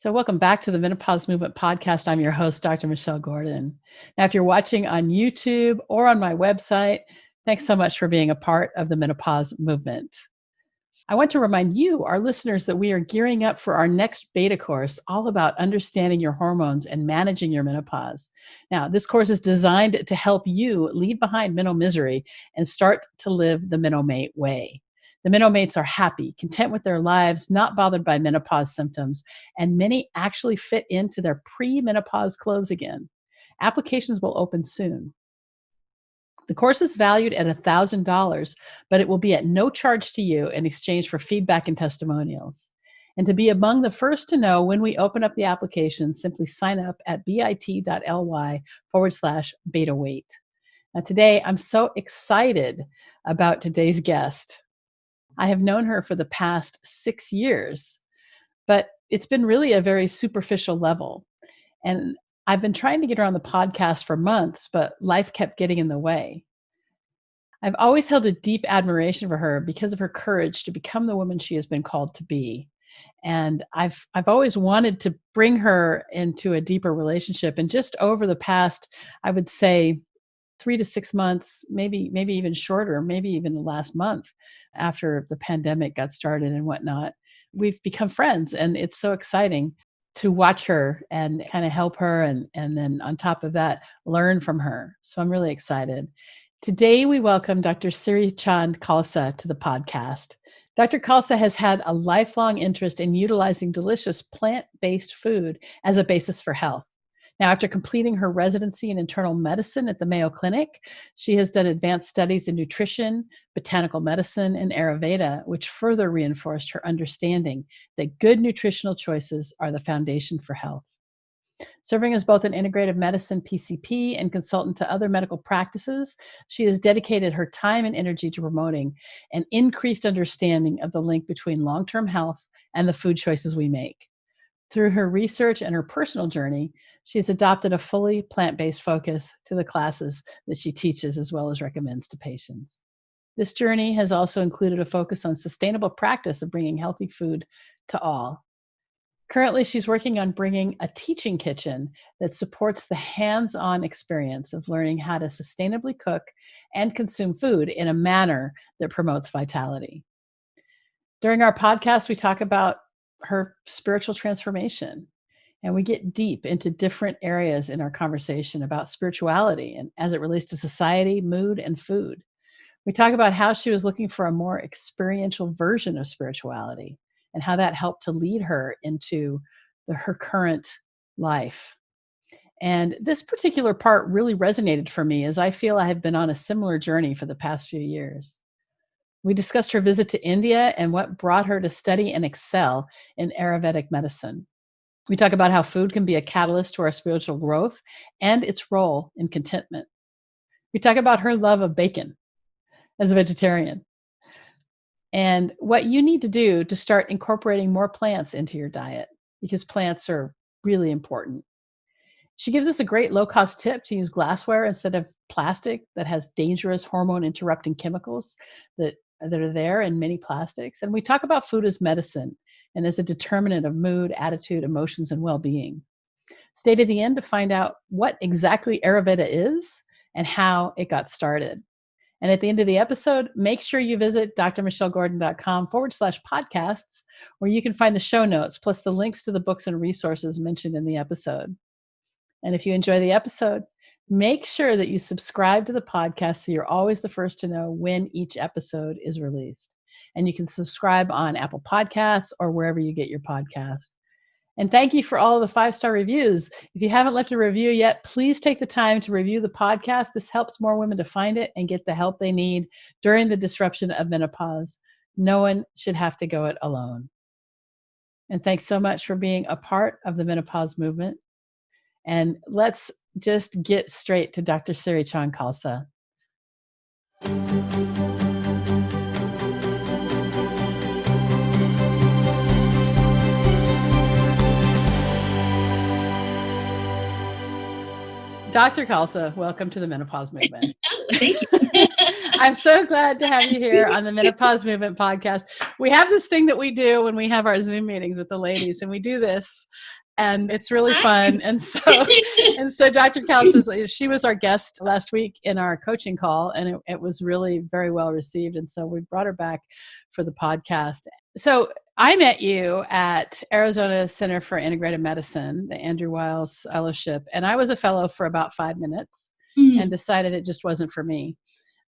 So, welcome back to the Menopause Movement Podcast. I'm your host, Dr. Michelle Gordon. Now, if you're watching on YouTube or on my website, thanks so much for being a part of the Menopause Movement. I want to remind you, our listeners, that we are gearing up for our next beta course all about understanding your hormones and managing your menopause. Now, this course is designed to help you leave behind mental misery and start to live the Menomate way. The Menomates are happy, content with their lives, not bothered by menopause symptoms, and many actually fit into their pre-menopause clothes again. Applications will open soon. The course is valued at $1,000, but it will be at no charge to you in exchange for feedback and testimonials. And to be among the first to know when we open up the application, simply sign up at bit.ly/beta wait. Now, today, I'm so excited about today's guest. I have known her for the past 6 years, but it's been really a very superficial level. And I've been trying to get her on the podcast for months, but life kept getting in the way. I've always held a deep admiration for her because of her courage to become the woman she has been called to be. And I've always wanted to bring her into a deeper relationship. And just over the past, I would say, 3 to 6 months, maybe even shorter, maybe even the last month after the pandemic got started and whatnot, we've become friends. And it's so exciting to watch her and kind of help her. And then on top of that, learn from her. So I'm really excited. Today, we welcome Dr. Siri Chand Khalsa to the podcast. Dr. Khalsa has had a lifelong interest in utilizing delicious plant-based food as a basis for health. Now, after completing her residency in internal medicine at the Mayo Clinic, she has done advanced studies in nutrition, botanical medicine, and Ayurveda, which further reinforced her understanding that good nutritional choices are the foundation for health. Serving as both an integrative medicine PCP and consultant to other medical practices, she has dedicated her time and energy to promoting an increased understanding of the link between long-term health and the food choices we make. Through her research and her personal journey, she has adopted a fully plant-based focus to the classes that she teaches as well as recommends to patients. This journey has also included a focus on sustainable practice of bringing healthy food to all. Currently, she's working on bringing a teaching kitchen that supports the hands-on experience of learning how to sustainably cook and consume food in a manner that promotes vitality. During our podcast, we talk about her spiritual transformation, and we get deep into different areas in our conversation about spirituality and as it relates to society, mood, and food. We talk about how she was looking for a more experiential version of spirituality and how that helped to lead her into her current life. And this particular part really resonated for me as I feel I have been on a similar journey for the past few years. We discussed her visit to India and what brought her to study and excel in Ayurvedic medicine. We talk about how food can be a catalyst to our spiritual growth and its role in contentment. We talk about her love of bacon as a vegetarian and what you need to do to start incorporating more plants into your diet because plants are really important. She gives us a great low-cost tip to use glassware instead of plastic that has dangerous hormone-interrupting chemicals that are there in many plastics. And we talk about food as medicine and as a determinant of mood, attitude, emotions, and well-being. Stay to the end to find out what exactly Ayurveda is and how it got started. And at the end of the episode, make sure you visit drmichellegordon.com/podcasts, where you can find the show notes, plus the links to the books and resources mentioned in the episode. And if you enjoy the episode, make sure that you subscribe to the podcast so you're always the first to know when each episode is released. And you can subscribe on Apple Podcasts or wherever you get your podcast. And thank you for all of the 5-star reviews. If you haven't left a review yet, please take the time to review the podcast. This helps more women to find it and get the help they need during the disruption of menopause. No one should have to go it alone. And thanks so much for being a part of the menopause movement. And let's just get straight to Dr. Siri Chand Khalsa. Dr. Khalsa, welcome to the Menopause Movement. Oh, thank you. I'm so glad to have you here on the Menopause Movement podcast. We have this thing that we do when we have our Zoom meetings with the ladies, and we do this, and it's really fun. And so Dr. Khalsa, she was our guest last week in our coaching call, and it was really very well received. And so we brought her back for the podcast. So I met you at Arizona Center for Integrative Medicine, the Andrew Wiles Fellowship, and I was a fellow for about 5 minutes and decided it just wasn't for me.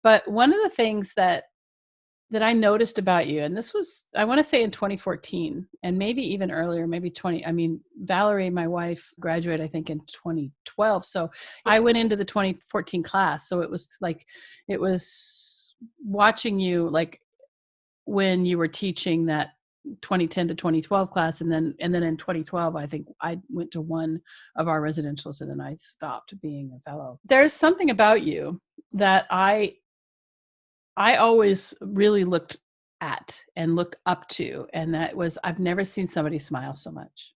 But one of the things that I noticed about you, and this was, I want to say in 2014, and maybe even earlier, maybe Valerie, my wife, graduated, I think, in 2012. So I went into the 2014 class. So it was watching you like when you were teaching that 2010 to 2012 class. And then in 2012, I think I went to one of our residentials, and then I stopped being a fellow. There's something about you that I always really looked at and looked up to. And that was, I've never seen somebody smile so much.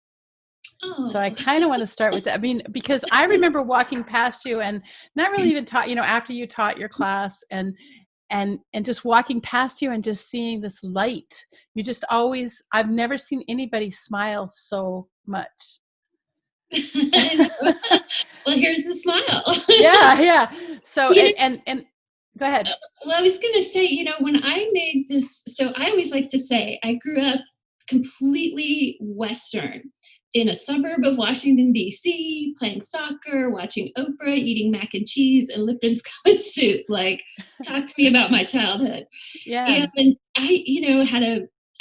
Oh. So I kind of want to start with that. I mean, because I remember walking past you and not really even after you taught your class and just walking past you and just seeing this light. You just always, I've never seen anybody smile so much. Well, here's the smile. Yeah. So, and go ahead. Well, I was going to say, when I made this, so I always like to say I grew up completely Western in a suburb of Washington, D.C., playing soccer, watching Oprah, eating mac and cheese and Lipton's color soup. Like, talk to me about my childhood. Yeah. And I,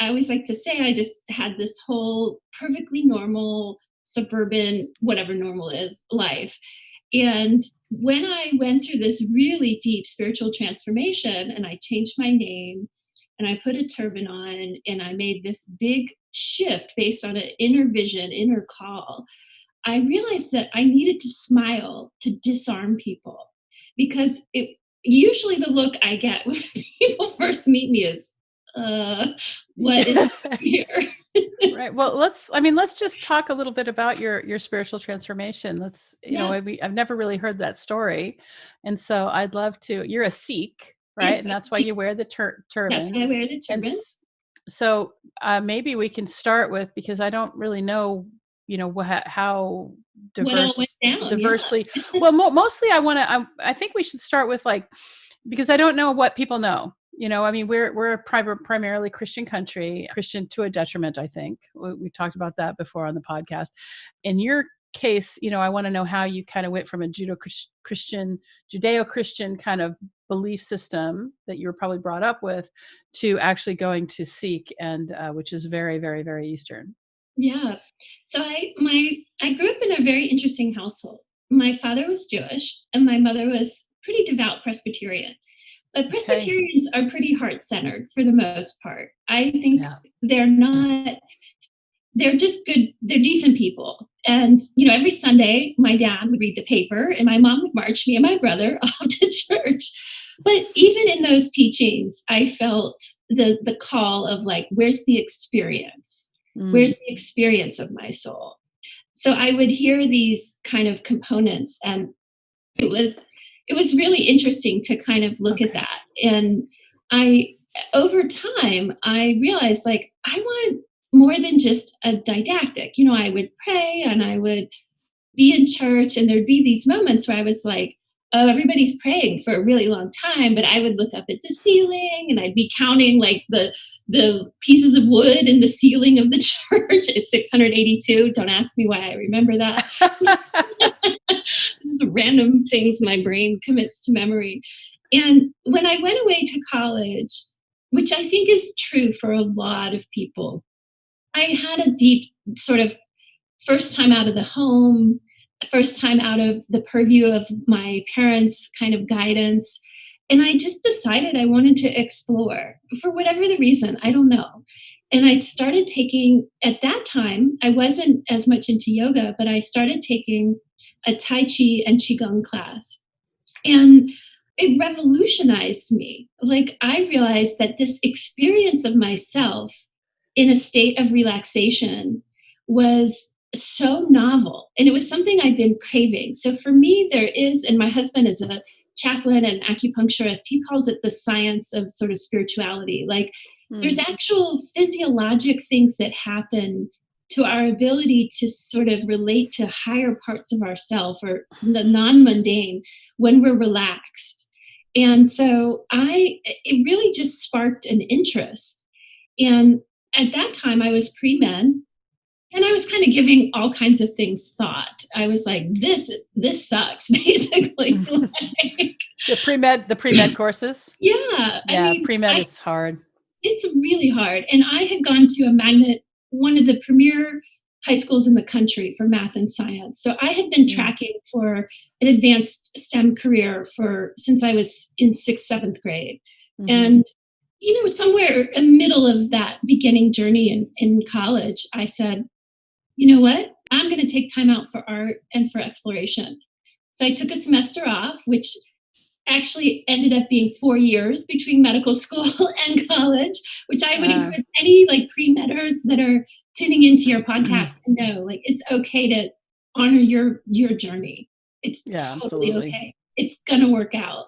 I always like to say I just had this whole perfectly normal suburban, whatever normal is, life. And when I went through this really deep spiritual transformation and I changed my name and I put a turban on and I made this big shift based on an inner vision, inner call, I realized that I needed to smile to disarm people, because usually the look I get when people first meet me is, what is here? Right. Well, let's just talk a little bit about your spiritual transformation. I've never really heard that story. And so I'd love to, you're a Sikh, right? Yes, and that's why you wear the turban. That's why I wear the turban. And so maybe we can start with, because I don't really know, how diversely. Yeah. Well, mostly I think we should start with because I don't know what people know. We're a primarily Christian country, Christian to a detriment, I think. We talked about that before on the podcast. In your case, I want to know how you kind of went from a Judeo-Christian kind of belief system that you were probably brought up with to actually going to Sikh, and which is very, very, very Eastern. Yeah. So I grew up in a very interesting household. My father was Jewish and my mother was pretty devout Presbyterian. But Presbyterians are pretty heart-centered for the most part. I think they're just good, they're decent people. And, every Sunday, my dad would read the paper and my mom would march me and my brother off to church. But even in those teachings, I felt the call of where's the experience? Where's the experience of my soul? So I would hear these kind of components, and it was really interesting to kind of look at that. And over time, I realized I want more than just a didactic. I would pray and I would be in church, and there'd be these moments where I was like, oh, everybody's praying for a really long time, but I would look up at the ceiling and I'd be counting the pieces of wood in the ceiling of the church at 682. Don't ask me why I remember that. This is the random things my brain commits to memory. And when I went away to college, which I think is true for a lot of people, I had a deep sort of first time out of the home, first time out of the purview of my parents' kind of guidance. And I just decided I wanted to explore for whatever the reason, I don't know. And I started taking, at that time, I wasn't as much into yoga, but I started taking a Tai Chi and Qigong class. And it revolutionized me. I realized that this experience of myself in a state of relaxation was so novel. And it was something I'd been craving. So for me, there is, and my husband is a chaplain and acupuncturist, he calls it the science of sort of spirituality. Like there's Mm. actual physiologic things that happen to our ability to sort of relate to higher parts of ourself or the non-mundane when we're relaxed. And so it really just sparked an interest. And at that time I was pre-med, and I was kind of giving all kinds of things thought. I was like, this sucks, basically. Like, The pre-med courses. yeah, I Yeah, mean, pre-med is hard. it's really hard. And I had gone to one of the premier high schools in the country for math and science. So I had been Mm. tracking for an advanced STEM career since I was in sixth, seventh grade. Mm-hmm. And somewhere in the middle of that beginning journey in college, I said, you know what? I'm going to take time out for art and for exploration. So I took a semester off, which actually ended up being 4 years between medical school and college, which I would Uh, encourage any like pre-medders that are tuning into your podcast to know, like, it's okay to honor your journey. It's yeah, totally absolutely. okay. It's going to work out.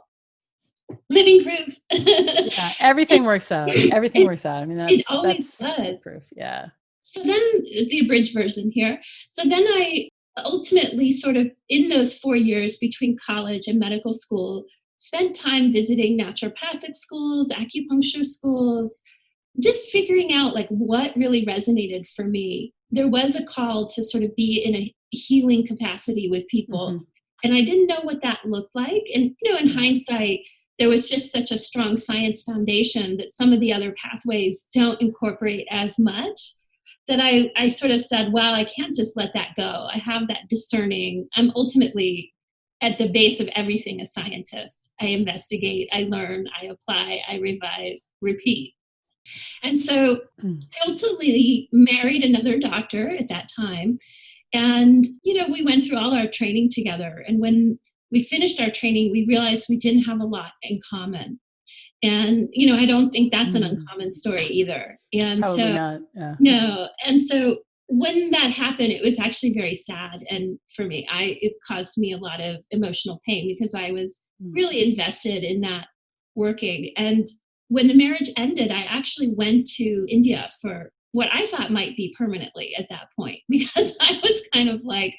Living proof. Yeah, everything works out. Everything it, works out. I mean, it that's always that's does. proof. Yeah. So then the abridged version here. So then I ultimately sort of in those 4 years between college and medical school spent time visiting naturopathic schools, acupuncture schools, just figuring out like what really resonated for me. There was a call to sort of be in a healing capacity with Mm-hmm. people, and I didn't know what that looked like. And in Yeah. hindsight, there was just such a strong science foundation that some of the other pathways don't incorporate as much, that I sort of said, well, I can't just let that go. I have that discerning. I'm ultimately at the base of everything a scientist. I investigate, I learn, I apply, I revise, repeat. And so Mm. I ultimately married another doctor at that time. And, we went through all our training together. And when we finished our training, we realized we didn't have a lot in common. And, I don't think that's an Mm. uncommon story either. And Probably so not. Yeah. no. And so when that happened, it was actually very sad. And for me, it caused me a lot of emotional pain because I was Mm. really invested in that working. And when the marriage ended, I actually went to India for what I thought might be permanently at that point, because I was kind of like,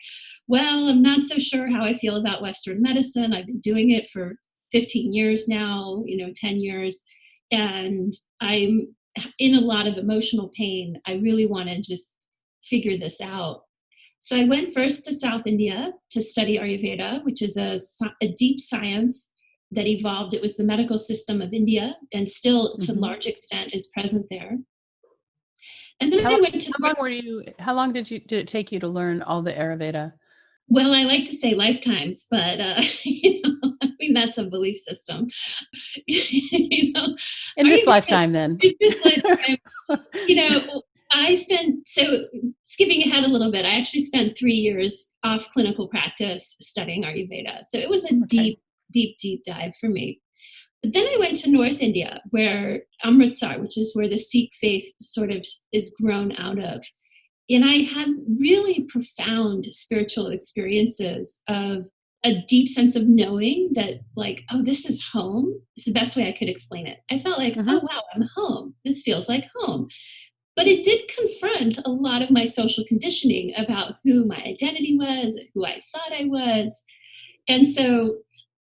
well, I'm not so sure how I feel about Western medicine. I've been doing it for 15 years now, 10 years. And I'm in a lot of emotional pain. I really want to just figure this out. So I went first to South India to study Ayurveda, which is a deep science that evolved. It was the medical system of India and still to a Mm-hmm. large extent is present there. And then How, I went to, how long were you? How long did it take you to learn all the Ayurveda? well, I like to say lifetimes, but I mean, that's a belief system. you know, In this Ayurveda, lifetime, then. in this lifetime, I spent, so skipping ahead a little bit, I actually spent 3 years off clinical practice studying Ayurveda. So it was a Okay. deep, deep, deep dive for me. But then I went to North India, where Amritsar, which is where the Sikh faith sort of is grown out of. And I had really profound spiritual experiences of a deep sense of knowing that, like, oh, this is home. It's the best way I could explain it. I felt like, oh, Mm-hmm. wow, I'm home. This feels like home. But it did confront a lot of my social conditioning about who my identity was, who I thought I was. And so,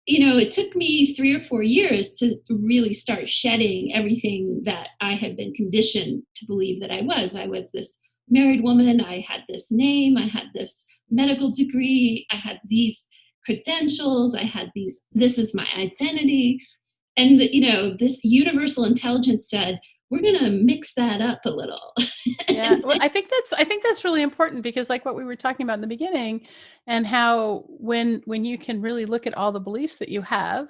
it took me 3 or 4 years to really start shedding everything that I had been conditioned to believe that I was. I was this married woman. I had this name. I had this medical degree. I had these credentials. I had this is my identity. And, this universal intelligence said, we're going to mix that up a little. Yeah, well, I think that's really important because, like what we were talking about in the beginning, and how when you can really look at all the beliefs that you have,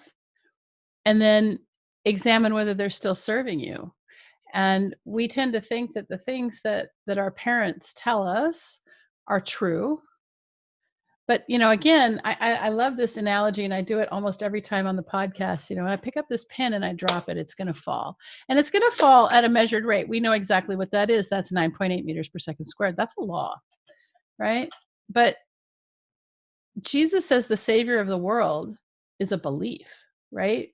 and then examine whether they're still serving you. And we tend to think that the things that our parents tell us are true. But again, I love this analogy, and I do it almost every time on the podcast. When I pick up this pen and I drop it, it's going to fall, and it's going to fall at a measured rate. We know exactly what that is. That's 9.8 meters per second squared. That's a law. right? But Jesus says the savior of the world is a belief, right?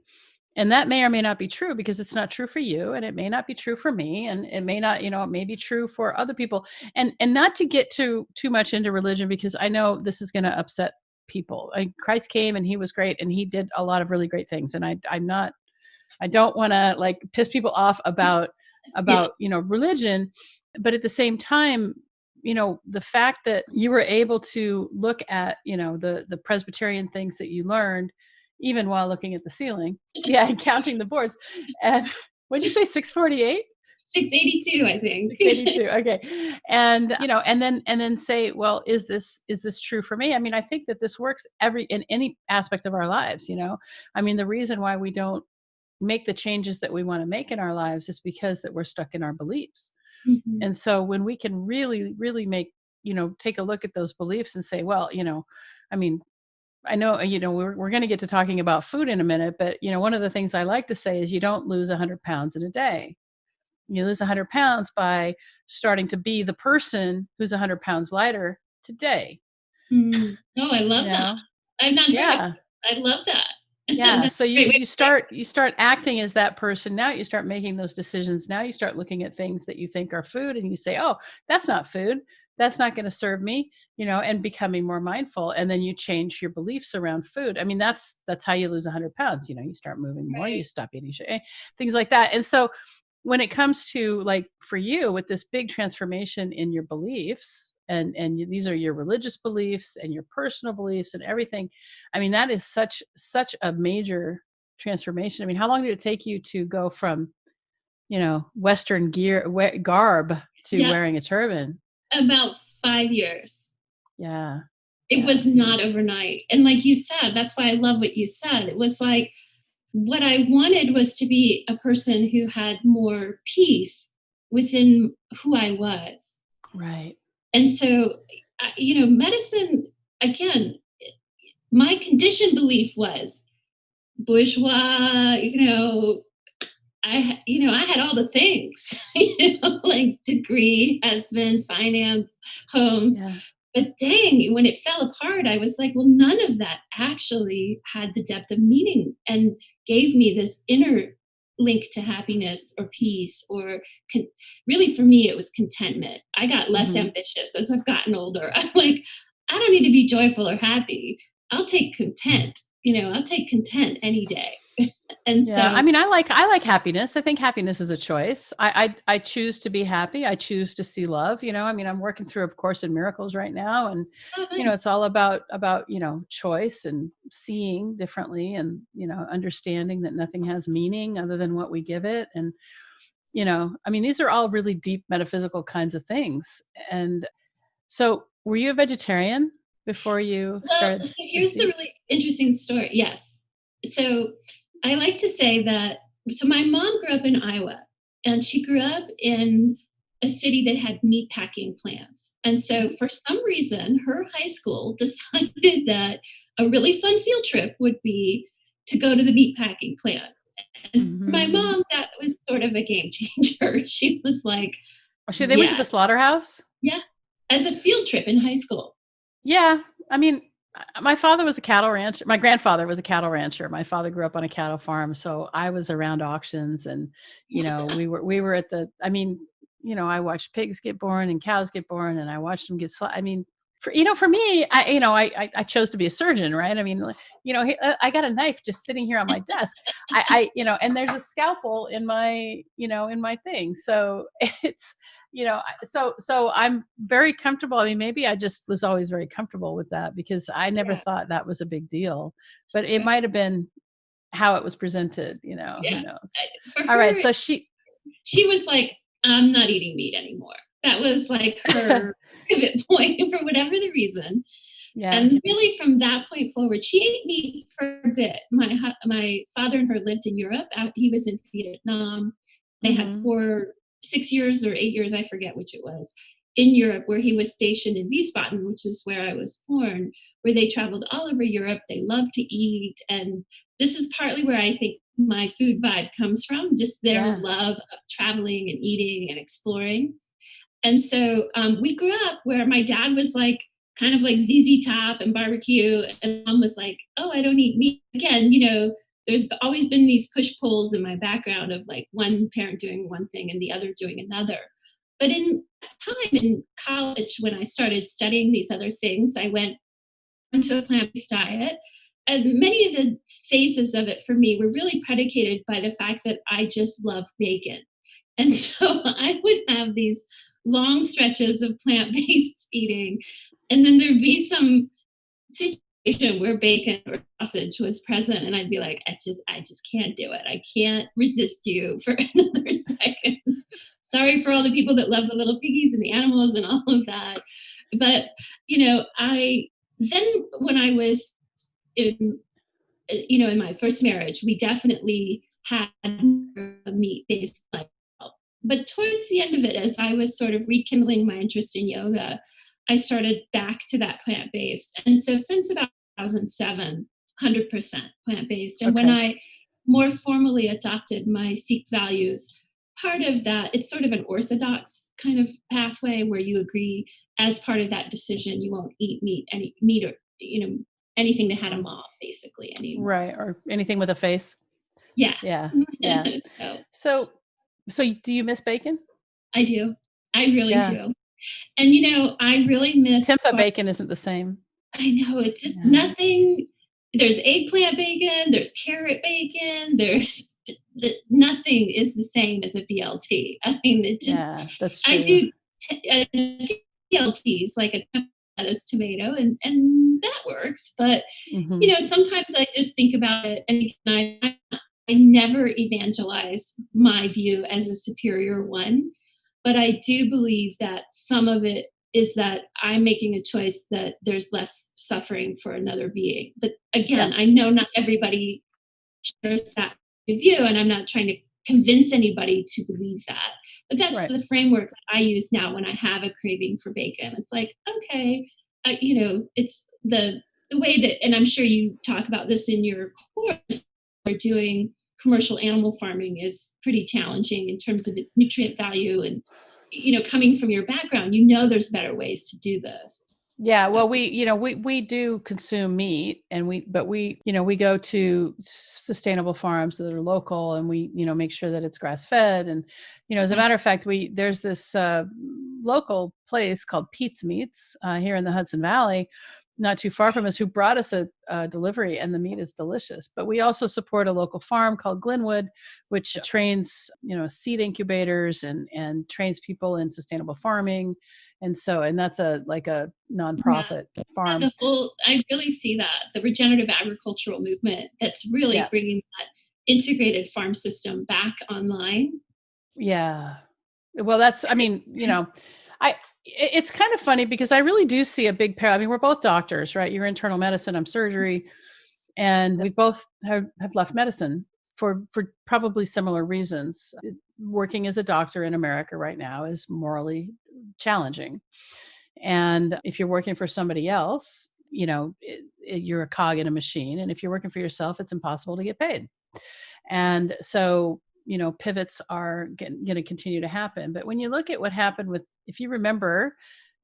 And that may or may not be true because it's not true for you, and it may not be true for me, and it may not, it may be true for other people. And not to get too much into religion, because I know this is going to upset people. Christ came and he was great and he did a lot of really great things, and I don't want to like piss people off Yeah. about religion, but at the same time, the fact that you were able to look at the Presbyterian things that you learned, even while looking at the ceiling, yeah, and counting the boards, and what'd you say, 648? 682, I think. 682. Okay. And and then say, well, is this true for me? I mean, I think that this works in any aspect of our lives. I mean, the reason why we don't make the changes that we want to make in our lives is because that we're stuck in our beliefs. Mhm. And so when we can really, really take a look at those beliefs and say, well, I mean, I know, we're going to get to talking about food in a minute, but, one of the things I like to say is you don't lose 100 pounds in a day. You lose 100 pounds by starting to be the person who's 100 pounds lighter today. Oh, I You love that. know? I've not heard of Yeah. that. I love that. Yeah. That's So a you great way you to start. start acting as that person. Now you start making those decisions. Now you start looking at things that you think are food and you say, "Oh, that's not food. That's not going to serve me," and becoming more mindful. And then you change your beliefs around food. I mean, that's how you lose 100 pounds. You start moving more, you Right. stop eating sugar, things like that. And so when it comes to, like, for you with this big transformation in your beliefs, these are your religious beliefs and your personal beliefs and everything. I mean, that is such a major transformation. I mean, how long did it take you to go from, Western garb to Yeah, wearing a turban? about 5 years. Yeah. It Yeah. was not overnight. And like you said, that's why I love what you said. It was like what I wanted was to be a person who had more peace within who I was. Right. And so, medicine, again, my conditioned belief was bourgeois, I had all the things, like degree, husband, finance, homes. Yeah. But dang, when it fell apart, I was like, well, none of that actually had the depth of meaning and gave me this inner link to happiness or peace or really for me, it was contentment. I got less Mhm. ambitious as I've gotten older. I'm like, I don't need to be joyful or happy. I'll take content. I'll take content any day. And Yeah, I so mean, I like happiness. I think happiness is a choice. I choose to be happy. I choose to see love. I mean, I'm working through a Course in Miracles right now, and oh, nice. it's all about choice and seeing differently, and understanding that nothing has meaning other than what we give it. And I mean, these are all really deep metaphysical kinds of things. And so, were you a vegetarian before you Well, started so to here's the see? really interesting story. Yes. So I like to say that my mom grew up in Iowa and she grew up in a city that had meat packing plants. And so Mhm. for some reason, her high school decided that a really fun field trip would be to go to the meat packing plant. And for my Mhm. mom, that was sort of a game changer. She was like, Actually, they went to yeah, the slaughterhouse. yeah, as a field trip in high school. Yeah, I mean, my father was a cattle rancher. My grandfather was a cattle rancher. My father grew up on a cattle farm, so I was around auctions, and we were at the. I mean, I watched pigs get born and cows get born, and I watched them get. I mean, for me, I chose to be a surgeon, right? I mean, I got a knife just sitting here on my desk. And there's a scalpel in my thing, so it's so I'm very comfortable. I mean, maybe I just was always very comfortable with that because I never Yeah. thought that was a big deal, but it might have been how it was presented, who Yeah. knows? For All right. her, So she was like, I'm not eating meat anymore. That was like her pivot point for whatever the reason. yeah. And really from that point forward, she ate meat for a bit. My father and her lived in Europe. He was in Vietnam. They had Hmm. 6 years or 8 years, I forget which it was, in Europe, where he was stationed in Wiesbaden, which is where I was born, where they traveled all over Europe. They loved to eat. And this is partly where I think my food vibe comes from, just their Yeah. love of traveling and eating and exploring. And so we grew up where my dad was like, kind of like ZZ Top and barbecue, and mom was like, "Oh, I don't eat meat." Again, there's always been these push pulls in my background of like one parent doing one thing and the other doing another. But in time in college, when I started studying these other things, I went into a plant-based diet. And many of the phases of it for me were really predicated by the fact that I just love bacon. And so I would have these long stretches of plant-based eating. And then there'd be some situation where bacon or sausage was present, and I'd be like, I just can't do it. I can't resist you for another second. Sorry for all the people that love the little piggies and the animals and all of that. But I then when I was in in my first marriage, we definitely had a meat based lifestyle. But towards the end of it, as I was sort of rekindling my interest in yoga, I started back to that plant based. And so since about 2007, 100% plant based. And when Okay. I more formally adopted my Sikh values, part of that, it's sort of an orthodox kind of pathway where you agree as part of that decision, you won't eat any meat or, anything that had a mob basically anymore. Right. Or anything with a face. Yeah. Yeah. Yeah. So So, do you miss bacon? I do. I really Yeah. do. And I really miss Tempeh bacon isn't the same. I know, it's just Yeah. nothing. There's eggplant bacon, there's carrot bacon, there's nothing is the same as a BLT. I mean, it just Yeah, that's I true. do TLTs like a lettuce tomato, and that works. But Mhm. sometimes I just think about it, and again, I never evangelize my view as a superior one, but I do believe that some of it is that I'm making a choice that there's less suffering for another being. But Yeah. again, I know not everybody shares that view, and I'm not trying to convince anybody to believe that. But that's Right. the framework that I use now when I have a craving for bacon. It's like, okay, it's the way that, and I'm sure you talk about this in your course, we're doing commercial animal farming is pretty challenging in terms of its nutrient value and coming from your background, there's better ways to do this. Yeah, So, well, we do consume meat, and we go to sustainable farms that are local, and we make sure that it's grass fed, and as a yeah, matter of fact, there's this local place called Pete's Meats here in the Hudson Valley, not too far from us, who brought us a delivery, and the meat is delicious. But we also support a local farm called Glenwood, which trains seed incubators and trains people in sustainable farming, and that's a yeah. nonprofit Yeah, farm. I really see that the regenerative agricultural movement that's really Yeah. bringing that integrated farm system back online. Yeah. Well, that's I mean, it's kind of funny because I really do see a big pair. I mean, we're both doctors, right? You're internal medicine, I'm surgery, and we both have left medicine for probably similar reasons. Working as a doctor in America right now is morally challenging. And if you're working for somebody else, you're a cog in a machine. And if you're working for yourself, it's impossible to get paid. And so, pivots are going to continue to happen. But when you look at what happened if you remember,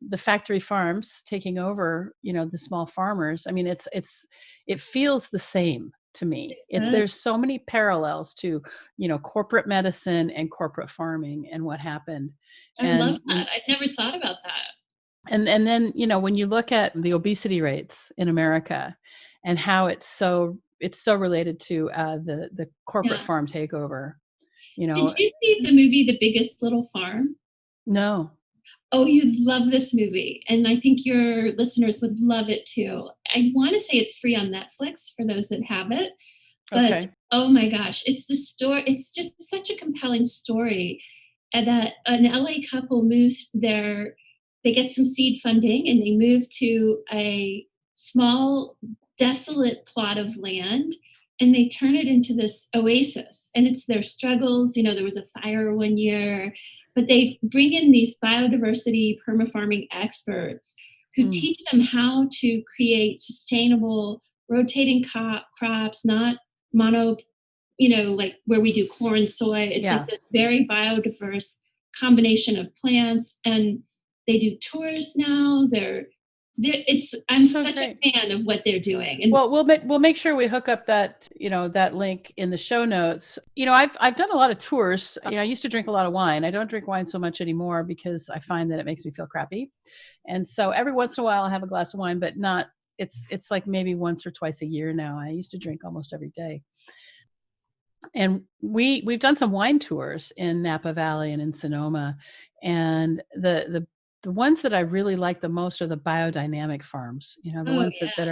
the factory farms taking over, the small farmers, I mean, it feels the same to me. There's so many parallels to, corporate medicine and corporate farming and what happened. I love And that. when I'd never thought about that. and then, when you look at the obesity rates in America and how it's so related to the corporate Yeah. farm takeover, Did you see the movie The Biggest Little Farm? no. Oh, you'd love this movie, and I think your listeners would love it too. I wanna say it's free on Netflix for those that have it, but, Okay. oh my gosh, it's just such a compelling story, and that an LA couple moves there. They get some seed funding, and they move to a small, desolate plot of land, and they turn it into this oasis, and it's their struggles. There was a fire one year, but they bring in these biodiversity permafarming experts who Mm, teach them how to create sustainable rotating crops, not mono, like where we do corn, soy. It's like yeah. this very biodiverse combination of plants, and they do tours now. I'm So such great. a fan of what they're doing. And Well, we'll make sure we hook up that, that link in the show notes. I've done a lot of tours. I used to drink a lot of wine. I don't drink wine so much anymore because I find that it makes me feel crappy. And so every once in a while I have a glass of wine, but not it's like maybe once or twice a year now. I used to drink almost every day. And we've done some wine tours in Napa Valley and in Sonoma, and the ones that I really like the most are the biodynamic farms. The oh ones that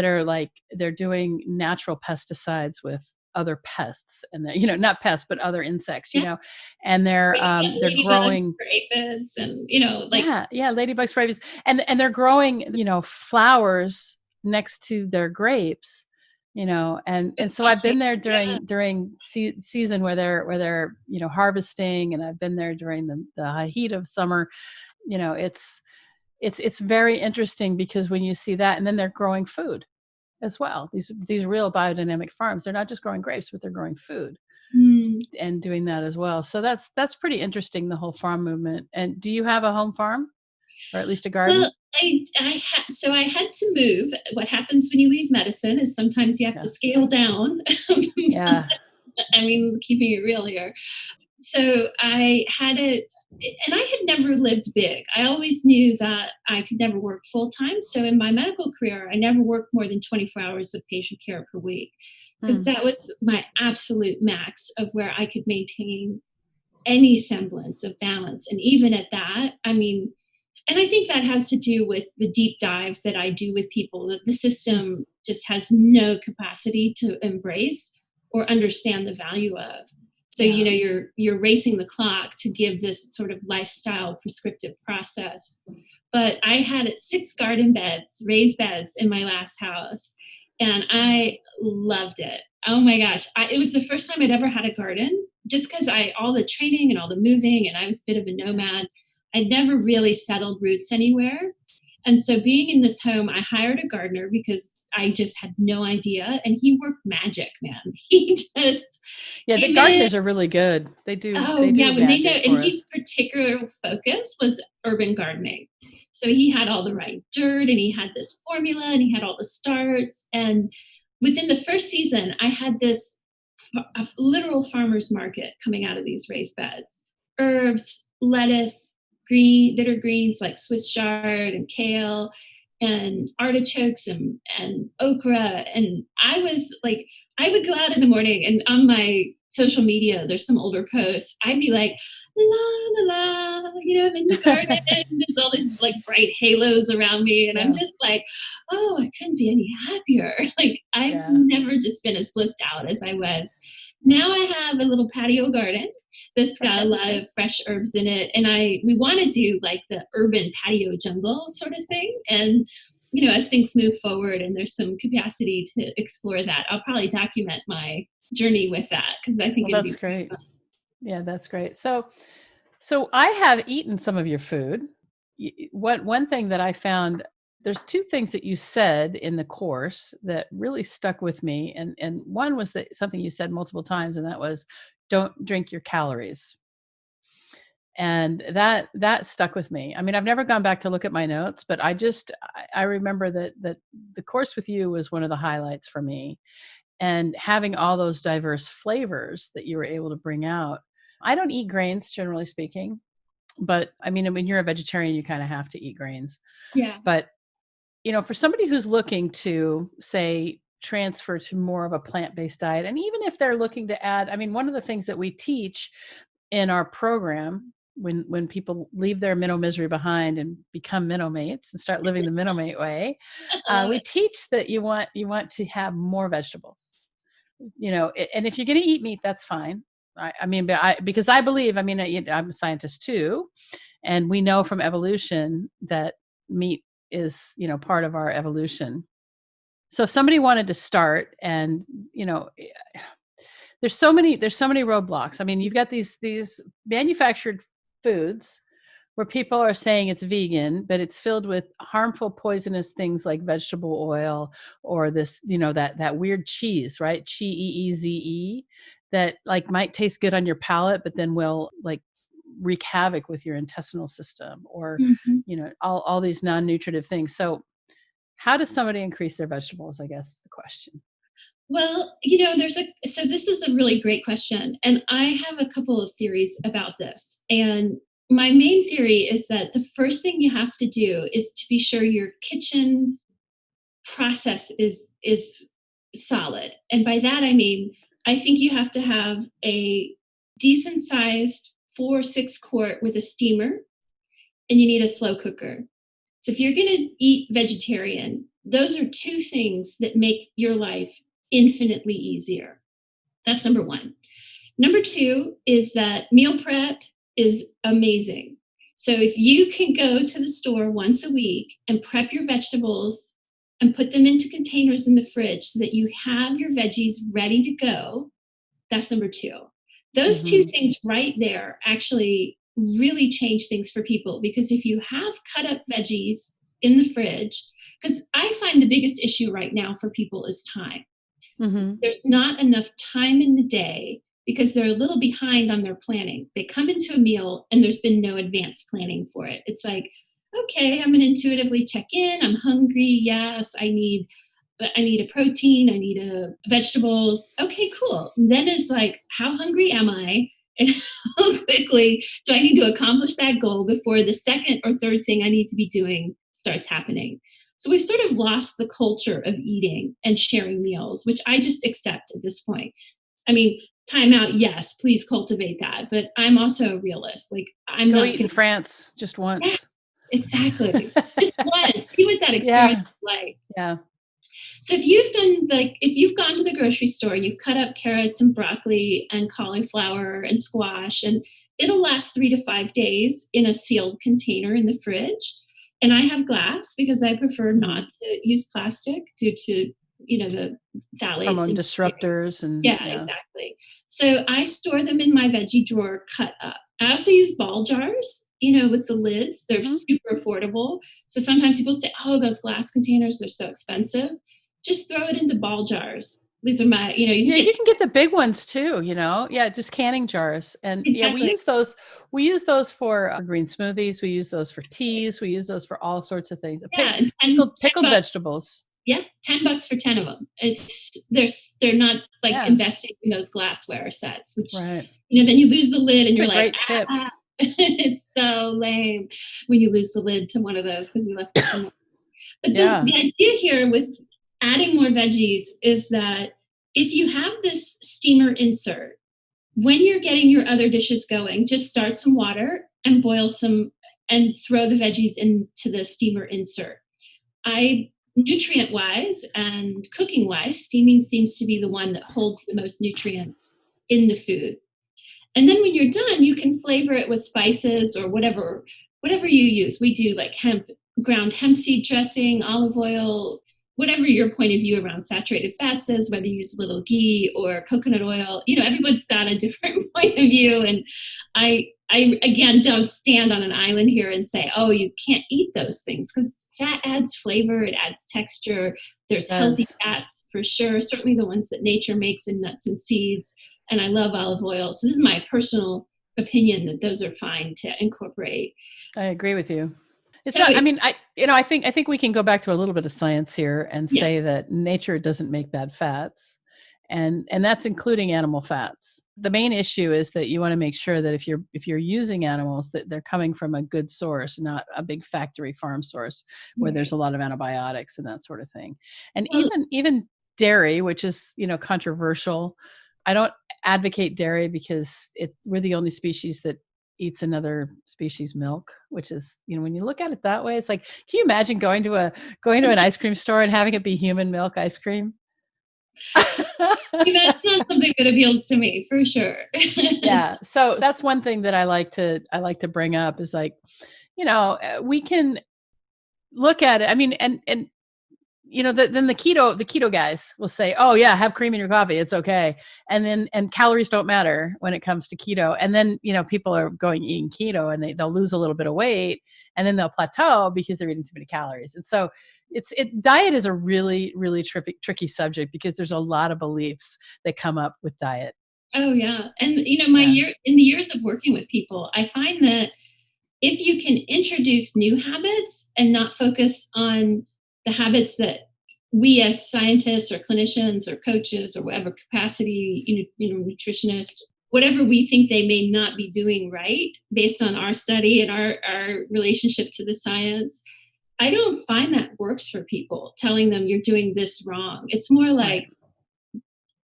are like they're doing natural pesticides with other pests, and not pests but other insects. yeah, And they're ladybugs growing. for aphids, and like Yeah, ladybugs for babies, and they're growing, flowers next to their grapes, and so I've been there yeah. during season where they're harvesting, and I've been there during the high heat of summer. It's very interesting because when you see that, and then they're growing food as well. These real biodynamic farms, they're not just growing grapes, but they're growing food Mm. and doing that as well. So that's pretty interesting, the whole farm movement. And do you have a home farm, or at least a garden? Well, I had to move. What happens when you leave medicine is sometimes you have to Yeah. scale down. Yeah. I mean, keeping it real here. So I had it, and I had never lived big. I always knew that I could never work full time. So in my medical career, I never worked more than 24 hours of patient care per week, because Hmm. that was my absolute max of where I could maintain any semblance of balance. And even at that, I mean, and I think that has to do with the deep dive that I do with people that the system just has no capacity to embrace or understand the value of. So Yeah. you're racing the clock to give this sort of lifestyle prescriptive process. But I had 6 garden beds, raised beds in my last house, and I loved it. Oh my gosh, it was the first time I'd ever had a garden, just because I all the training and all the moving, and I was a bit of a Yeah. nomad. I'd never really settled roots anywhere. And so being in this home, I hired a gardener because I just had no idea. And he worked magic, man. He just Yeah, the came in. gardeners are really good. They do Oh, they yeah, do when they know, magic and for his us. particular focus was urban gardening. So he had all the right dirt, and he had this formula, and he had all the starts. And within the first season, I had this a literal farmer's market coming out of these raised beds. Herbs, lettuce, bitter greens like Swiss chard and kale, and artichokes and okra. And I was like, I would go out in the morning, and on my social media, there's some older posts. I'd be like, la la la, I'm in the garden. There's all these like bright halos around me, and I'm Yeah. just like, oh, I couldn't be any happier. Like I've Yeah. never just been as blissed out as I was. Now I have a little patio garden that's got a Okay. lot of fresh herbs in it, and we want to do like the urban patio jungle sort of thing. And as things move forward and there's some capacity to explore that, I'll probably document my journey with that, because I think Well, it'd that's be pretty great. fun. Yeah, that's great. So I have eaten some of your food. One thing that I found, there's two things that you said in the course that really stuck with me, and one was that something you said multiple times, and that was, don't drink your calories. And that stuck with me. I mean, I've never gone back to look at my notes, but I remember that the course with you was one of the highlights for me, and having all those diverse flavors that you were able to bring out. I don't eat grains, generally speaking, but I mean, when you're a vegetarian, you kind of have to eat grains. Yeah. But, for somebody who's looking to, say, transfer to more of a plant-based diet, and even if they're looking to add, I mean, one of the things that we teach in our program, when people leave their minnow misery behind and become minnow mates and start living the minnow mate way, I love we it. teach that you want to have more vegetables. And if you're going to eat meat, that's fine. I mean, because I believe, I mean, I'm a scientist too, and we know from evolution that meat is, part of our evolution. So if somebody wanted to start, and there's so many roadblocks. I mean, you've got these manufactured foods where people are saying it's vegan, but it's filled with harmful, poisonous things like vegetable oil, or this, that weird cheese, right? Cheese, that like might taste good on your palate, but then will like wreak havoc with your intestinal system, or, Mhm. all these non-nutritive things. So how does somebody increase their vegetables, I guess, is the question. Well, so this is a really great question. And I have a couple of theories about this. And my main theory is that the first thing you have to do is to be sure your kitchen process is solid. And by that I mean I think you have to have a decent sized 4 or 6 quart with a steamer, and you need a slow cooker. So if you're going to eat vegetarian, those are two things that make your life infinitely easier. That's number one. Number two is that meal prep is amazing. So if you can go to the store once a week and prep your vegetables and put them into containers in the fridge so that you have your veggies ready to go, that's number two. Those two Hmm. things right there actually really change things for people, because if you have cut up veggies in the fridge, because I find the biggest issue right now for people is time. Hmm. There's not enough time in the day because they're a little behind on their planning. They come into a meal and there's been no advanced planning for it. It's like, okay, I'm going to intuitively check in. I'm hungry. Yes, I need a protein, I need a vegetables. Okay, cool. And then it's like, how hungry am I? And how quickly do I need to accomplish that goal before the second or third thing I need to be doing starts happening? So we've sort of lost the culture of eating and sharing meals, which I just accept at this point. I mean, time out, yes, please cultivate that. But I'm also a realist. Like, I'm Go not eat in going to, France just yeah, once. exactly. Just once, see what that experience Yeah. is like. Yeah. So if you've gone to the grocery store and you've cut up carrots and broccoli and cauliflower and squash, and it'll last 3 to 5 days in a sealed container in the fridge. And I have glass because I prefer Hmm. not to use plastic due to, the phthalates Hormone and disruptors and yeah, yeah. exactly. So I store them in my veggie drawer cut up. I also use ball jars, with the lids. They're Hmm. super affordable. So sometimes people say, oh, those glass containers, they're so expensive. Just throw it into ball jars. These are you can Yeah, get you can get the big ones too, Yeah, just canning jars. And yeah, we exactly. use those. We use those for green smoothies. We use those for teas. We use those for all sorts of things. Yeah, and 10, Pickled bucks. vegetables. Yeah, $10 for 10 of them. They're not like Yeah, investing in those glassware sets, which right. then you lose the lid and It's a you're like, great tip. ah, it's so lame when you lose the lid to one of those because you left it somewhere. But the Yeah. idea here with adding more veggies is that if you have this steamer insert, when you're getting your other dishes going, just start some water and boil some and throw the veggies into the steamer insert. Nutrient wise and cooking wise, steaming seems to be the one that holds the most nutrients in the food. And then when you're done, you can flavor it with spices or whatever you use. We do like ground hemp seed dressing, olive oil, whatever your point of view around saturated fats is, whether you use a little ghee or coconut oil. Everyone's got a different point of view. And I again don't stand on an island here and say, oh, you can't eat those things, because fat adds flavor, it adds texture. There's healthy Does. fats for sure, certainly the ones that nature makes in nuts and seeds. And I love olive oil. So this is my personal opinion that those are fine to incorporate. I agree with you. It's So not, I mean, I think we can go back to a little bit of science here and yeah, say that nature doesn't make bad fats. And that's including animal fats. The main issue is that you want to make sure that if you're using animals, that they're coming from a good source, not a big factory farm source where there's right. a lot of antibiotics and that sort of thing. And Well, even dairy, which is, controversial. I don't advocate dairy because we're the only species that eats another species milk, which is, when you look at it that way, it's like, can you imagine going to an ice cream store and having it be human milk ice cream? that's not something that appeals to me for sure. Yeah. So that's one thing that I like to bring up is like, we can look at it. I mean, and then the keto guys will say, "Oh yeah, have cream in your coffee. It's okay." And calories don't matter when it comes to keto. And then, people are going eating keto and they'll lose a little bit of weight and then they'll plateau because they're eating too many calories. And so diet is a really, really tricky subject because there's a lot of beliefs that come up with diet. Oh yeah. And Yeah. in the years of working with people, I find that if you can introduce new habits and not focus on the habits that we as scientists or clinicians or coaches or whatever capacity, nutritionists, whatever we think they may not be doing right based on our study and our relationship to the science, I don't find that works for people telling them you're doing this wrong. It's more Right. like,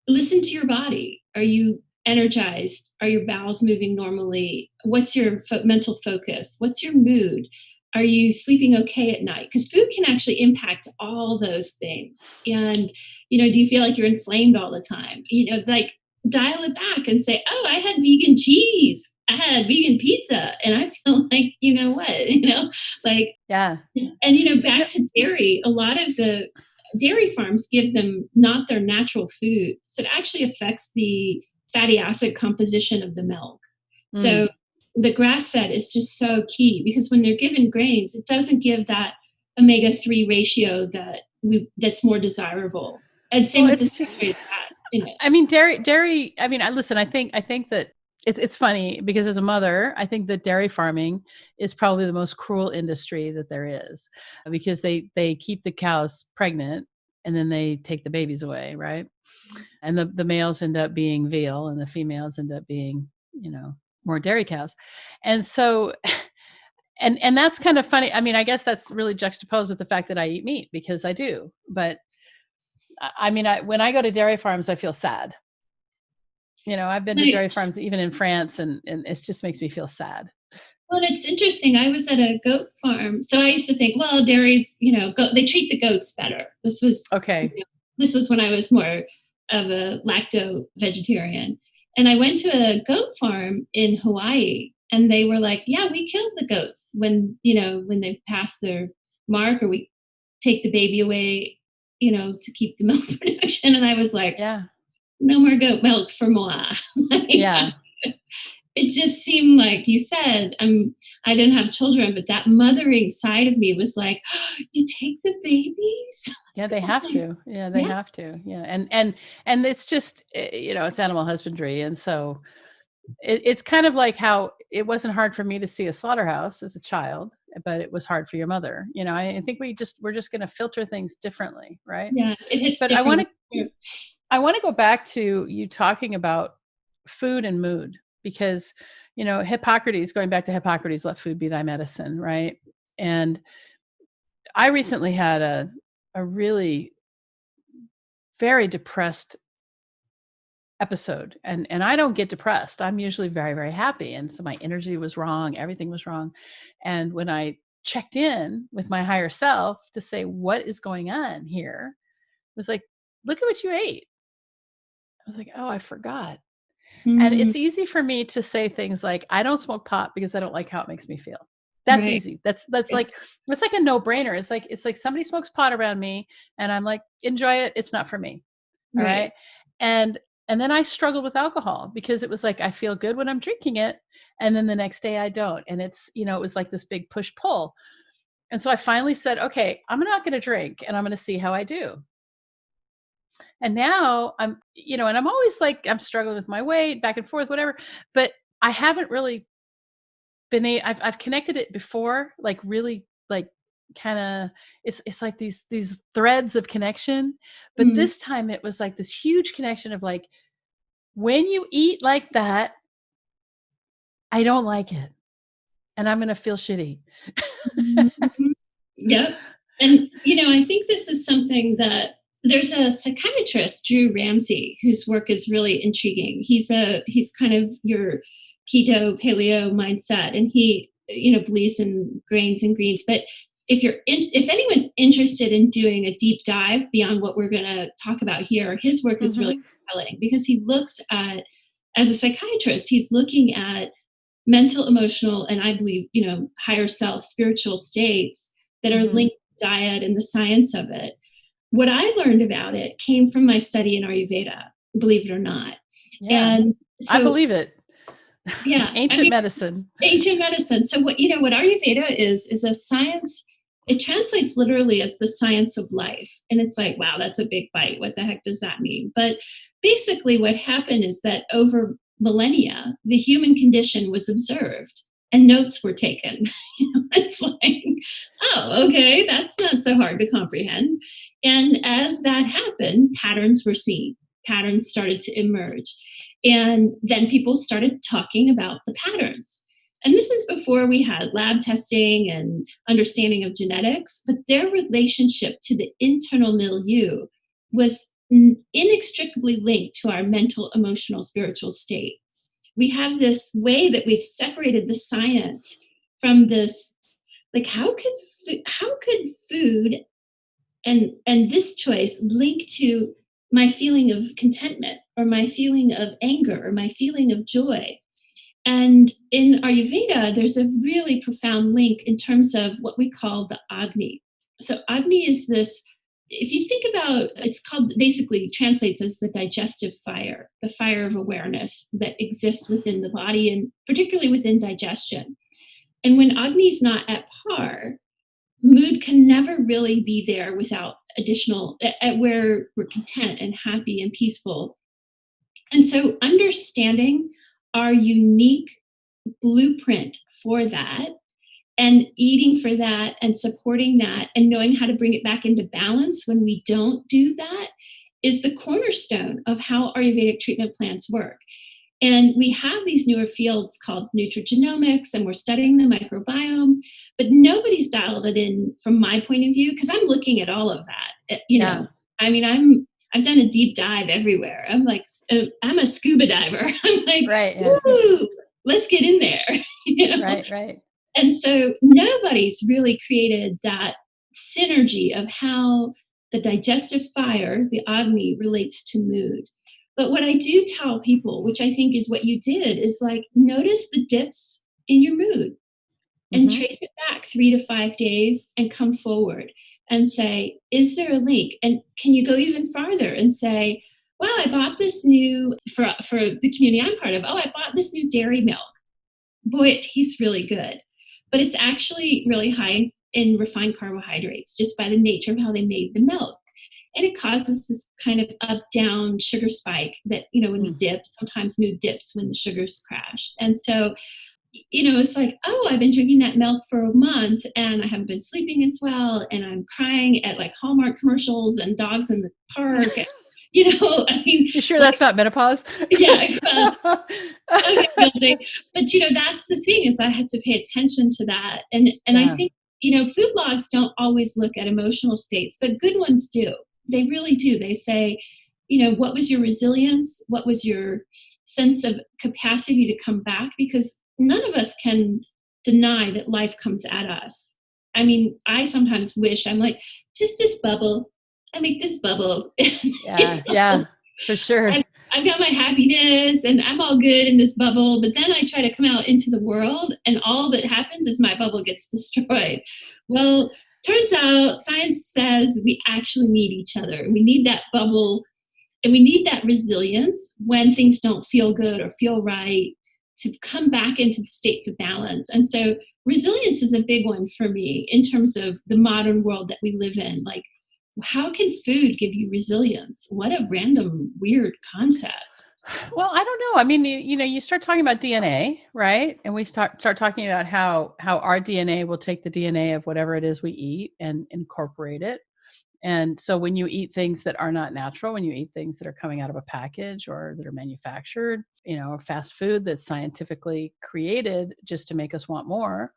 listen to your body. Are you energized? Are your bowels moving normally? What's your mental focus? What's your mood? Are you sleeping okay at night? Because food can actually impact all those things. And, do you feel like you're inflamed all the time? Like, dial it back and say, oh, I had vegan cheese. I had vegan pizza. And I feel like, what, like, Yeah. and You know, back to dairy, a lot of the dairy farms give them not their natural food. So it actually affects the fatty acid composition of the milk. mm. So the grass fed is just so key because when they're given grains, it doesn't give that omega-3 ratio that's more desirable. And same Well, with the it's just, saturated fat in it. I mean, dairy. I mean, listen. I think that it's funny because as a mother, I think that dairy farming is probably the most cruel industry that there is, because they keep the cows pregnant and then they take the babies away, right? And the males end up being veal, and the females end up being, more dairy cows, and so. And that's kind of funny. I mean, I guess that's really juxtaposed with the fact that I eat meat because I do. But I mean, when I go to dairy farms, I feel sad. I've been to Right. dairy farms even in France, and it just makes me feel sad. Well, it's interesting. I was at a goat farm, so I used to think, well, dairies, they treat the goats better. Okay. This was when I was more of a lacto vegetarian, and I went to a goat farm in Hawaii, and they were like, yeah, we kill the goats when they pass their mark, or we take the baby away, to keep the milk production. And I was like, Yeah. no more goat milk for moi. Like, Yeah. it just seemed like you said, I didn't have children, but that mothering side of me was like, oh, you take the babies? Yeah, they have to. Yeah, they Yeah, have to. Yeah. And it's just, it's animal husbandry. And so it's kind of like how it wasn't hard for me to see a slaughterhouse as a child, but it was hard for your mother. I think we're just going to filter things differently, right? yeah, it hits But I want differently. to I want to go back to you talking about food and mood because, Hippocrates, going back to Hippocrates, let food be thy medicine, right? And I recently had a really very depressed episode, and I don't get depressed. I'm usually very, very happy. And so my energy was wrong, everything was wrong. And when I checked in with my higher self to say, what is going on here? It was like, look at what you ate. I was like, oh, I forgot. And Mm, it's easy for me to say things like, I don't smoke pot because I don't like how it makes me feel. That's right. easy. That's Yeah, like a no-brainer. It's like somebody smokes pot around me and I'm like, enjoy it. It's not for me. All right. right. And and then I struggled with alcohol because it was like I feel good when I'm drinking it. And then the next day I don't. And it was like this big push-pull. And so I finally said, okay, I'm not going to drink and I'm going to see how I do. And now and I'm always like, I'm struggling with my weight, back and forth, whatever. But I haven't really I've connected it before, like really like kind of it's like these threads of connection. But Mm, this time it was like this huge connection of like, when you eat like that, I don't like it. And I'm gonna feel shitty. mhm. Yep. And, I think this is something that there's a psychiatrist, Drew Ramsey, whose work is really intriguing. He's kind of your keto paleo mindset, and he, believes in grains and greens. But if anyone's interested in doing a deep dive beyond what we're going to talk about here, his work is really Mhm. compelling because he looks at, as a psychiatrist, he's looking at mental, emotional, and I believe, higher self, spiritual states that are Mhm. linked to diet and the science of it. What I learned about it came from my study in Ayurveda, believe it or not. Yeah, And I so, believe it. yeah, I Ancient mean, medicine. ancient medicine. So what Ayurveda is a science It translates literally as the science of life. And it's like, wow, that's a big bite. What the heck does that mean? But basically, what happened is that over millennia, the human condition was observed and notes were taken. It's like, oh, okay, that's not so hard to comprehend. And as that happened, patterns were seen, patterns started to emerge. And then people started talking about the patterns. And this is before we had lab testing and understanding of genetics, but their relationship to the internal milieu was inextricably linked to our mental, emotional, spiritual state. We have this way that we've separated the science from this, like how could food and this choice link to my feeling of contentment or my feeling of anger or my feeling of joy. And in Ayurveda, there's a really profound link in terms of what we call the Agni. So, Agni is this, if you think about it's called basically translates as the digestive fire, the fire of awareness that exists within the body and particularly within digestion. And when Agni is not at par, mood can never really be there without additional, at where we're content and happy and peaceful. And so, understanding our unique blueprint for that and eating for that and supporting that and knowing how to bring it back into balance when we don't do that is the cornerstone of how Ayurvedic treatment plans work. And we have these newer fields called nutrigenomics, and we're studying the microbiome, but nobody's dialed it in from my point of view because I'm looking at all of that. Yeah. I mean, I've done a deep dive everywhere. I'm like, I'm a scuba diver. I'm like, Right. Yeah. woo, let's get in there. Right. Right. And so nobody's really created that synergy of how the digestive fire, the Agni, relates to mood. But what I do tell people, which I think is what you did, is like notice the dips in your mood and Mm-hmm. trace it back 3 to 5 days and come forward and say, is there a link? And can you go even farther and say, well, I bought this new, for the community I'm part of, oh, I bought this new dairy milk. Boy, it tastes really good. But it's actually really high in refined carbohydrates just by the nature of how they made the milk. And it causes this kind of up down sugar spike that, when we dip, sometimes mood dips when the sugars crash. And so, it's like, oh, I've been drinking that milk for a month and I haven't been sleeping as well. And I'm crying at like Hallmark commercials and dogs in the park. And, I mean, You sure that's not menopause? yeah, okay, building. But that's the thing is I had to pay attention to that. And I Yeah. think, food blogs don't always look at emotional states, but good ones do. They really do. They say, what was your resilience? What was your sense of capacity to come back? Because none of us can deny that life comes at us. I mean, I sometimes wish I'm like, just this bubble. I make this bubble. Yeah. Yeah. For sure. I've got my happiness and I'm all good in this bubble, but then I try to come out into the world and all that happens is my bubble gets destroyed. Well, turns out science says we actually need each other. We need that bubble and we need that resilience when things don't feel good or feel right to come back into the states of balance. And so resilience is a big one for me in terms of the modern world that we live in. Like, how can food give you resilience? What a random, weird concept. Well, I don't know. I mean, you start talking about DNA, right? And we start talking about how our DNA will take the DNA of whatever it is we eat and incorporate it. And so when you eat things that are not natural, when you eat things that are coming out of a package or that are manufactured, or fast food that's scientifically created just to make us want more,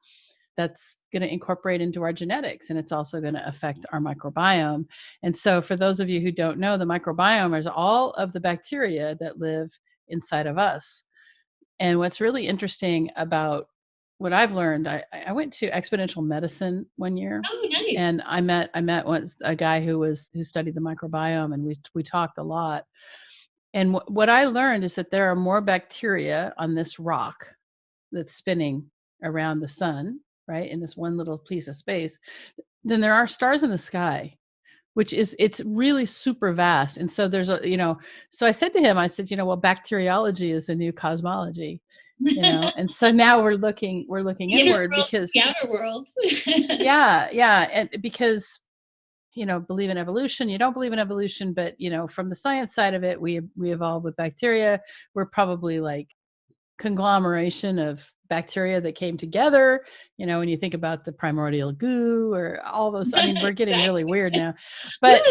that's going to incorporate into our genetics, and it's also going to affect our microbiome. And so for those of you who don't know, the microbiome is all of the bacteria that live inside of us. And what's really interesting about what I've learned, I went to exponential medicine one year, Oh, nice. and I met once a guy who studied the microbiome, and we talked a lot. And what I learned is that there are more bacteria on this rock that's spinning around the sun, right, in this one little piece of space, than there are stars in the sky, which it's really super vast. And so there's so I said to him, I said, well, bacteriology is the new cosmology. And so now we're looking The inner inward world, because the outer world. yeah, and because believe in evolution, you don't believe in evolution, but from the science side of it, we evolved with bacteria. We're probably like conglomeration of bacteria that came together, when you think about the primordial goo or all those. I mean, we're getting really Exactly. weird now, but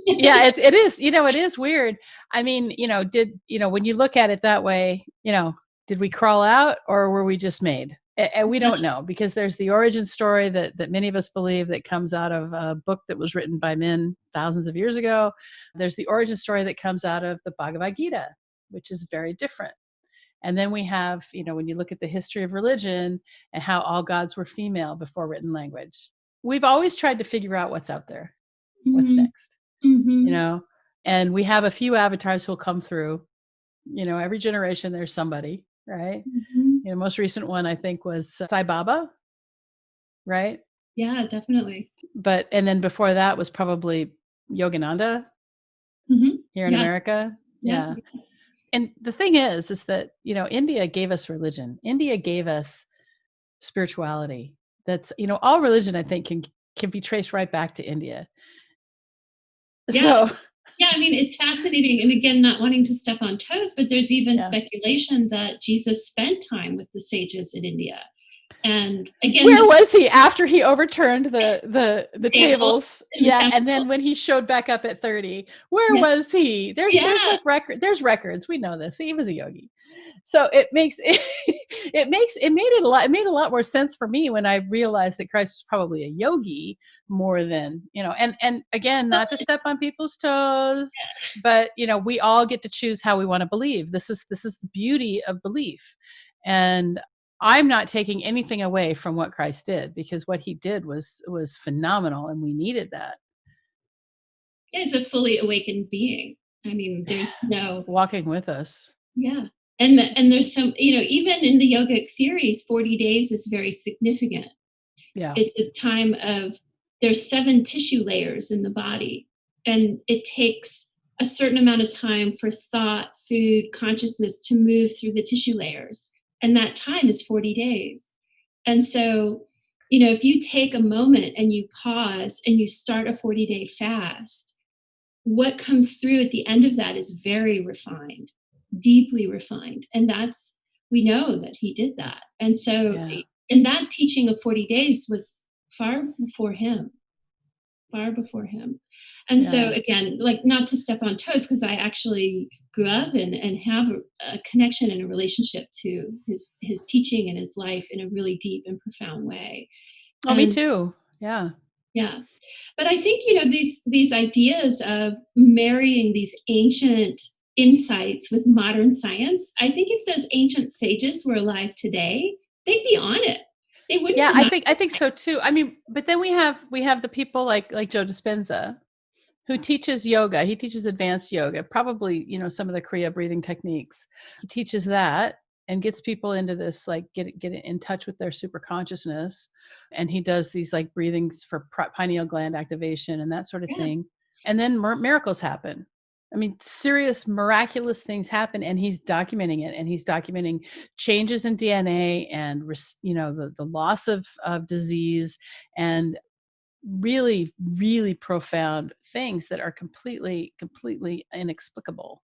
yeah, it is, it is weird. I mean, when you look at it that way, did we crawl out or were we just made? And we don't know, because there's the origin story that many of us believe that comes out of a book that was written by men thousands of years ago. There's the origin story that comes out of the Bhagavad Gita, which is very different. And then we have, when you look at the history of religion and how all gods were female before written language, we've always tried to figure out what's out there, what's next, and we have a few avatars who'll come through, every generation there's somebody, right? Most recent one I think was Sai Baba, right? Yeah, definitely. And then before that was probably Yogananda here in America. Yeah. And the thing is that, India gave us religion. India gave us spirituality. That's, all religion, I think, can be traced right back to India. Yeah. So, yeah, I mean, it's fascinating. And again, not wanting to step on toes, but there's even speculation that Jesus spent time with the sages in India. And again, where was he after he overturned the tables? Yeah. And then when he showed back up at 30, where was he? There's like there's records. We know this. He was a yogi. So it made a lot more sense for me when I realized that Christ was probably a yogi more than, and again, not to step on people's toes, but we all get to choose how we want to believe. This is the beauty of belief. And I'm not taking anything away from what Christ did, because what he did was phenomenal, and we needed that. Yeah, he's a fully awakened being. I mean, there's no walking with us. Yeah. And there's some, even in the yogic theories, 40 days is very significant. Yeah. It's a time of, there's 7 tissue layers in the body, and it takes a certain amount of time for thought, food, consciousness to move through the tissue layers. And that time is 40 days. And so, if you take a moment and you pause and you start a 40-day fast, what comes through at the end of that is very refined, deeply refined. And we know that he did that. And so, and that teaching of 40 days was far before him. And so again, like, not to step on toes, because I actually grew up and have a connection and a relationship to his teaching and his life in a really deep and profound way. Oh, me too. Yeah. Yeah. But I think, these ideas of marrying these ancient insights with modern science, I think if those ancient sages were alive today, they'd be on it. They wouldn't. Yeah, I think so too. I mean, but then we have the people like Joe Dispenza, who teaches yoga. He teaches advanced yoga, probably, some of the Kriya breathing techniques. He teaches that and gets people into this, like, get in touch with their super consciousness. And he does these like breathings for pineal gland activation and that sort of thing. And then miracles happen. I mean, serious miraculous things happen, and he's documenting it, and he's documenting changes in DNA and, the loss of disease, and really, really profound things that are completely inexplicable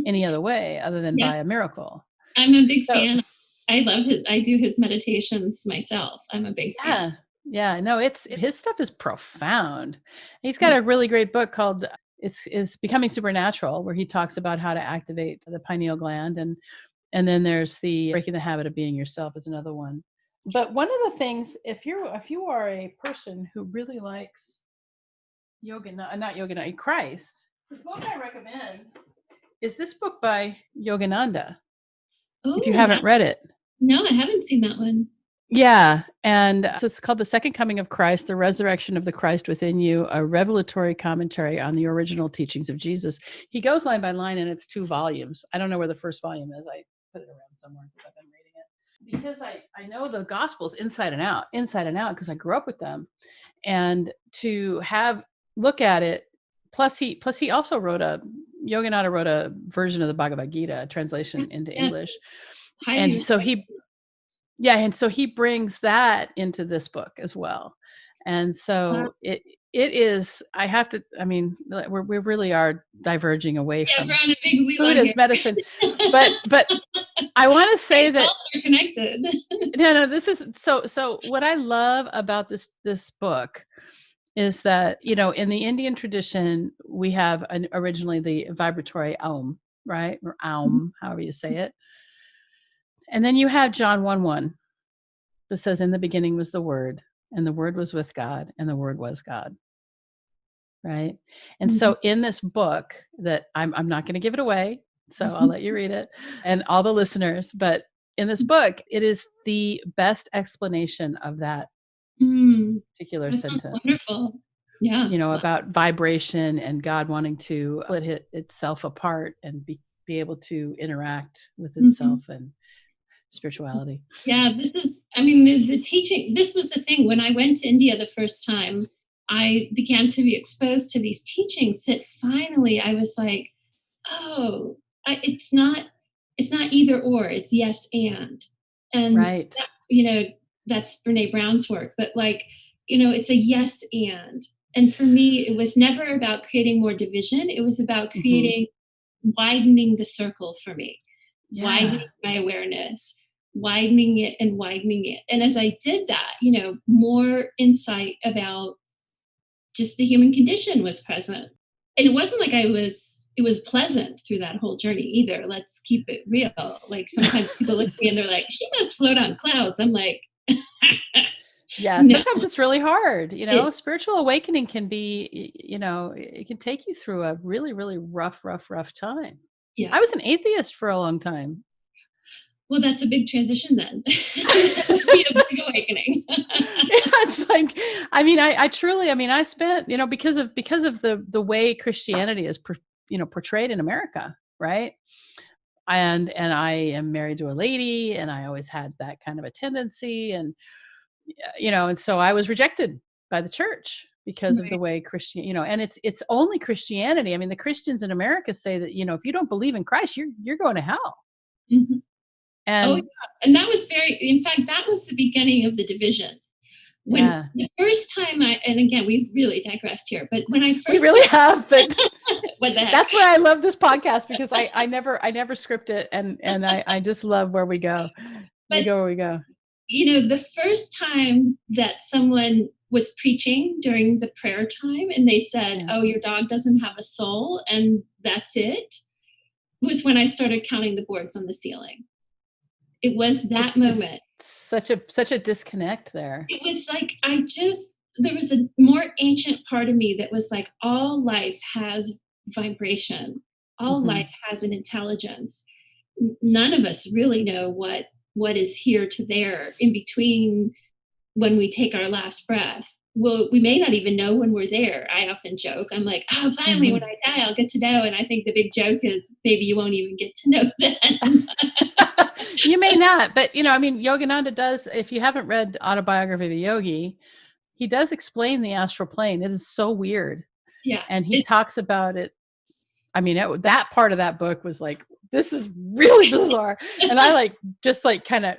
any other way other than by a miracle. I'm a big fan. I love I do his meditations myself. I'm a big fan. Yeah, no, his stuff is profound. He's got a really great book called it's Becoming Supernatural, where he talks about how to activate the pineal gland, and then there's the Breaking the Habit of Being Yourself is another one. But one of the things, if you are a person who really likes Christ, the book I recommend is this book by Yogananda. If you haven't read it. No, I haven't seen that one. Yeah. And so it's called The Second Coming of Christ, The Resurrection of the Christ Within You, a revelatory commentary on the original teachings of Jesus. He goes line by line, and it's 2 volumes. I don't know where the first volume is. I put it around somewhere because I've been reading it. Because I know the Gospels inside and out, because I grew up with them. And to look at it, plus he also Yogananda wrote a version of the Bhagavad Gita, a translation into English. Highly And so respected. he brings that into this book as well. And Uh, so it is, I have to, I mean, we really are diverging away yeah, we're from on a big wheel food here. as medicine, but I want to say Hey, all that are connected. no, this is so what I love about this book is that, in the Indian tradition, we have originally the vibratory Om, right? Or Aum, however you say it. And then you have John 1:1 that says, in the beginning was the Word, and the Word was with God, and the Word was God. Right. And Mhm. so in this book that I'm not going to give it away, so I'll let you read it and all the listeners, but in this book, it is the best explanation of that Mm, particular that sounds sentence, wonderful. Yeah. Wow. about vibration and God wanting to split itself apart and be able to interact with Mhm. itself and spirituality. Yeah, I mean, the teaching, this was the thing. When I went to India the first time, I began to be exposed to these teachings that finally I was like, oh, it's not either or, it's yes and Right. that, that's Brene Brown's work, but like, it's a yes and for me it was never about creating more division, it was about Hmm. widening the circle for me, Yeah. widening my awareness, widening it, and as I did that, more insight about just the human condition was present. And it wasn't like it was pleasant through that whole journey either. Let's keep it real. Like sometimes people look at me and they're like, she must float on clouds. I'm like, Yeah, no, sometimes it's really hard, it, spiritual awakening can be, it can take you through a really, really rough time. yeah. I was an atheist for a long time. Well, that's a big transition then. That would be a big awakening. Yeah, it's like, I mean, I truly, I mean, I spent, because of the way Christianity is, portrayed in America, right? And I am married to a lady, and I always had that kind of a tendency, and and so I was rejected by the church because of the Right. way Christian, and it's only Christianity. I mean, the Christians in America say that, if you don't believe in Christ, you're going to hell. Mhm. Oh, yeah. And And that was in fact, that was the beginning of the division. When yeah, the first time and again, we've really digressed here, but when I we first really started, have, but what the heck? that's why I love this podcast, because I never script it, and I just love where we go. We But go where we go. the first time that someone was preaching during the prayer time and they said, Yeah. "Oh, your dog doesn't have a soul and that's it," was when I started counting the boards on the ceiling. It was that It's just moment. such a disconnect there. It was like there was a more ancient part of me that was like, all life has vibration. All life Mhm. has an intelligence. None of us really know what is here to there in between when we take our last breath. Well, we may not even know when we're there. I often joke. I'm like, oh, finally, when Mhm. I die, I'll get to know. And I think the big joke is maybe you won't even get to know then. You may not, but I mean, Yogananda does. If you haven't read Autobiography of a Yogi, he does explain the astral plane. It is so weird, Yeah. and he talks about it. I mean, that part of that book was like, this is really bizarre, and I just kind of.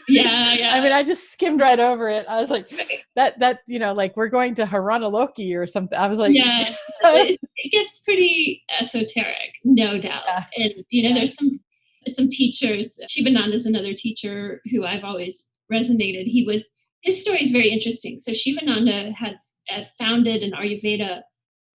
Yeah, yeah. I mean, I just skimmed right over it. I was like, Right. that like we're going to Harana Loki or something. I was like, Yeah. It gets pretty esoteric, no doubt. yeah, And yeah. there's some teachers. Shivananda is another teacher who I've always resonated. His story is very interesting. So Shivananda had founded an Ayurveda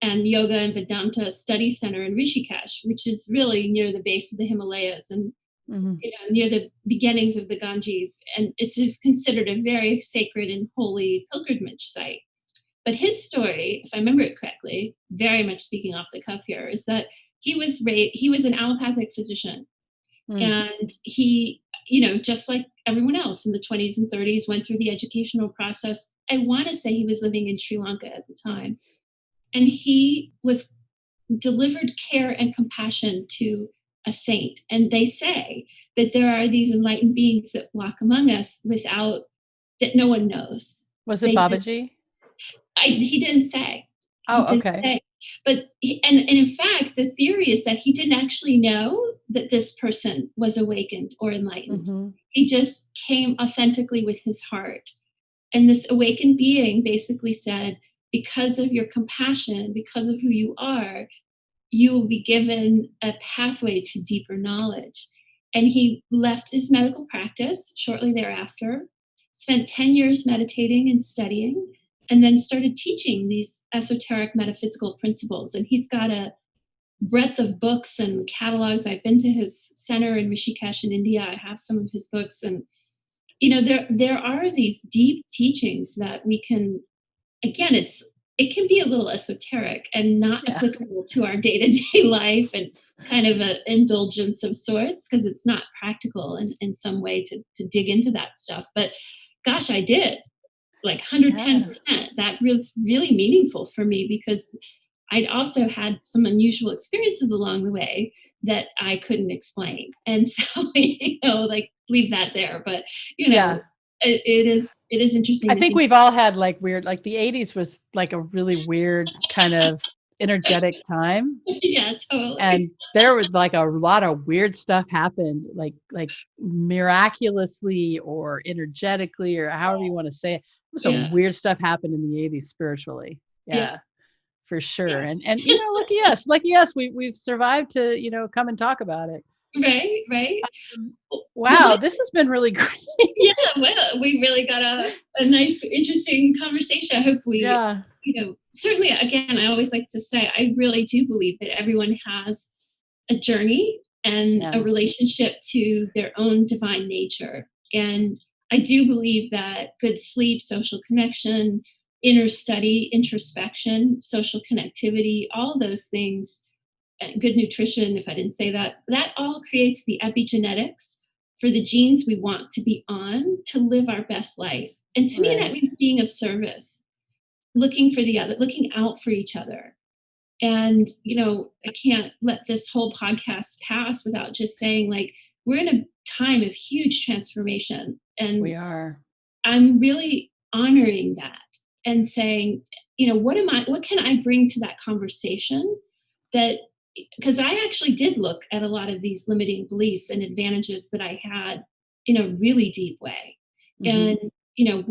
and yoga and Vedanta study center in Rishikesh, which is really near the base of the Himalayas and Hmm. near the beginnings of the Ganges. And it's just considered a very sacred and holy pilgrimage site. But his story, if I remember it correctly, very much speaking off the cuff here, is that he was an allopathic physician, Mm. and he, just like everyone else in the 20s and 30s, went through the educational process. I want to say he was living in Sri Lanka at the time, and he was delivered care and compassion to a saint. And they say that there are these enlightened beings that walk among us without that no one knows. Was it They just Babaji? he didn't say. He Oh, didn't okay. say. But and in fact, the theory is that he didn't actually know that this person was awakened or enlightened. Mm-hmm. He just came authentically with his heart. And this awakened being basically said, because of your compassion, because of who you are, you will be given a pathway to deeper knowledge. And he left his medical practice shortly thereafter, spent 10 years meditating and studying, and then started teaching these esoteric metaphysical principles. And he's got a breadth of books and catalogs. I've been to his center in Rishikesh in India. I have some of his books. And, there are these deep teachings that we can, again, it can be a little esoteric and not Yeah. applicable to our day-to-day life, and kind of an indulgence of sorts, because it's not practical in some way to dig into that stuff. But gosh, I did, like, Yeah. 110%. That was really meaningful for me, because I'd also had some unusual experiences along the way that I couldn't explain. And so, like, leave that there. But, Yeah. it is interesting I to think think. we've all had like weird, like the 80s was like a really weird kind of energetic time. Yeah, totally. And there was like a lot of weird stuff happened, like miraculously or energetically or however you want to say it. Some Yeah, weird stuff happened in the 80s spiritually. yeah, Yeah, for sure. yeah. And lucky us, we've survived to, come and talk about it. Right, right. Um, Well, Wow, this has been really great. yeah, well, we really got a nice, interesting conversation. I hope we, Yeah, certainly, again, I always like to say, I really do believe that everyone has a journey and a yeah, relationship to their own divine nature. And I do believe that good sleep, social connection, inner study, introspection, social connectivity, all those things, good nutrition, if I didn't say that, that all creates the epigenetics for the genes we want to be on to live our best life. And to me, that right. means being of service, looking for the other, looking out for each other. And, I can't let this whole podcast pass without just saying, like, we're in a time of huge transformation. And We are. I'm really honoring that and saying, what can I bring to that conversation, that, because I actually did look at a lot of these limiting beliefs and advantages that I had in a really deep way. Hmm. And,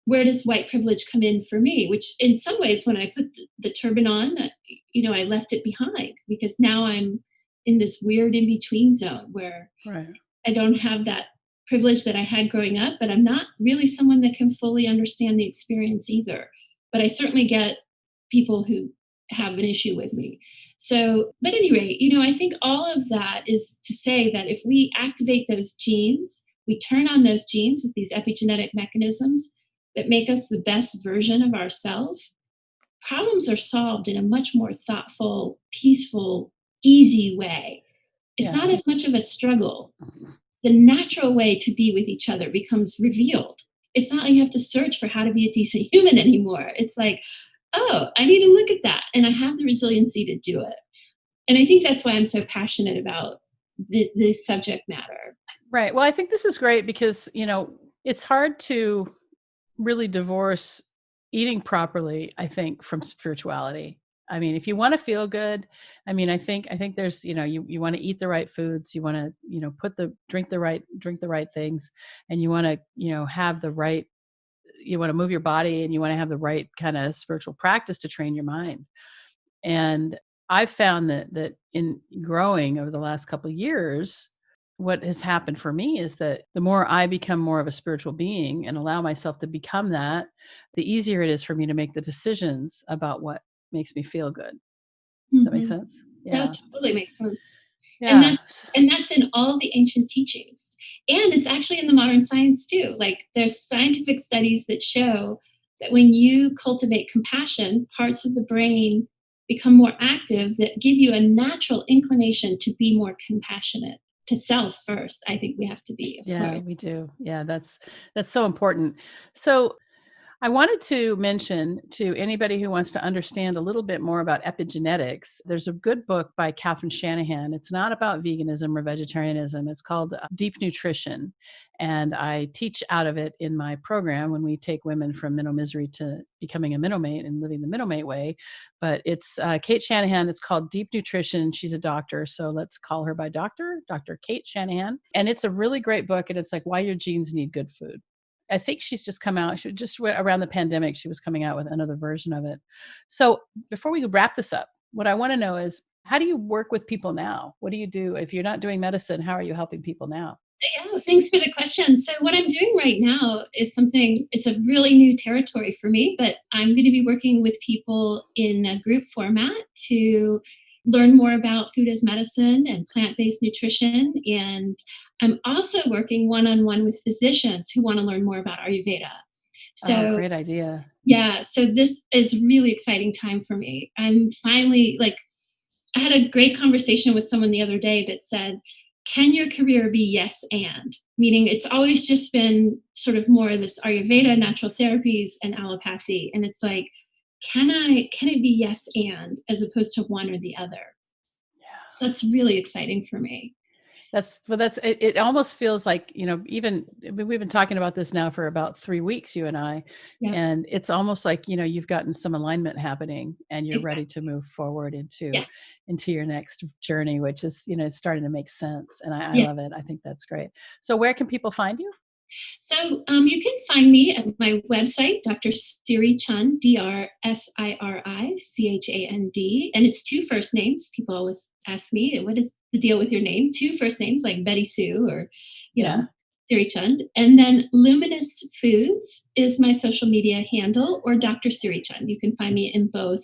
where does white privilege come in for me? Which in some ways, when I put the turban on, I left it behind, because now I'm in this weird in between zone where Right. I don't have that privilege that I had growing up, but I'm not really someone that can fully understand the experience either. But I certainly get people who have an issue with me. So, but at any rate, I think all of that is to say that if we activate those genes, we turn on those genes with these epigenetic mechanisms that make us the best version of ourselves, problems are solved in a much more thoughtful, peaceful, easy way. It's Yeah. not as much of a struggle. The natural way to be with each other becomes revealed. It's not like you have to search for how to be a decent human anymore. It's like, oh, I need to look at that, and I have the resiliency to do it. And I think that's why I'm so passionate about this subject matter. Right. Well, I think this is great because, it's hard to really divorce eating properly, I think, from spirituality. I mean, if you want to feel good, I think there's, you want to eat the right foods, you want to, drink the right things, and you want to, have the right, you want to move your body, and you want to have the right kind of spiritual practice to train your mind. And I've found that in growing over the last couple of years, what has happened for me is that the more I become more of a spiritual being and allow myself to become that, the easier it is for me to make the decisions about what makes me feel good. Does that make Mhm. sense? That Yeah. totally makes sense. And Yeah. that's and that's in all the ancient teachings. And it's actually in the modern science too. Like, there's scientific studies that show that when you cultivate compassion, parts of the brain become more active that give you a natural inclination to be more compassionate to self first. I think we have to be, of Yeah, course. we do. Yeah, that's so important. So I wanted to mention to anybody who wants to understand a little bit more about epigenetics, there's a good book by Catherine Shanahan. It's not about veganism or vegetarianism. It's called Deep Nutrition. And I teach out of it in my program when we take women from mental misery to becoming a middle mate and living the middle mate way. But it's Kate Shanahan. It's called Deep Nutrition. She's a doctor. So let's call her by Dr. Kate Shanahan. And it's a really great book. And it's like why your genes need good food. I think she's just come out. She just around the pandemic, she was coming out with another version of it. So before we wrap this up, what I want to know is how do you work with people now? What do you do if you're not doing medicine? How are you helping people now? Yeah, thanks for the question. So what I'm doing right now is something, it's a really new territory for me, but I'm going to be working with people in a group format to learn more about food as medicine and plant-based nutrition. And I'm also working one-on-one with physicians who want to learn more about Ayurveda. Oh, So great idea. yeah, so this is really exciting time for me. I'm finally like, I had a great conversation with someone the other day that said, can your career be yes and? Meaning it's always just been sort of more of this Ayurveda, natural therapies, and allopathy. And it's like, can it be yes and as opposed to one or the other? Yeah. So that's really exciting for me. It almost feels like, even we've been talking about this now for about 3 weeks, you and I, Yeah, and it's almost like, you've gotten some alignment happening and you're ready exactly. to move forward Yeah, into your next journey, which is, it's starting to make sense. And I yeah. love it. I think that's great. So where can people find you? So you can find me at my website, Dr. Siri Chand, DrSiriChand, and it's two first names. People always ask me, what is the deal with your name? Two first names like Betty Sue or, Yeah. Siri Chand. And then Luminous Foods is my social media handle, or Dr. Siri Chand. You can find me in both.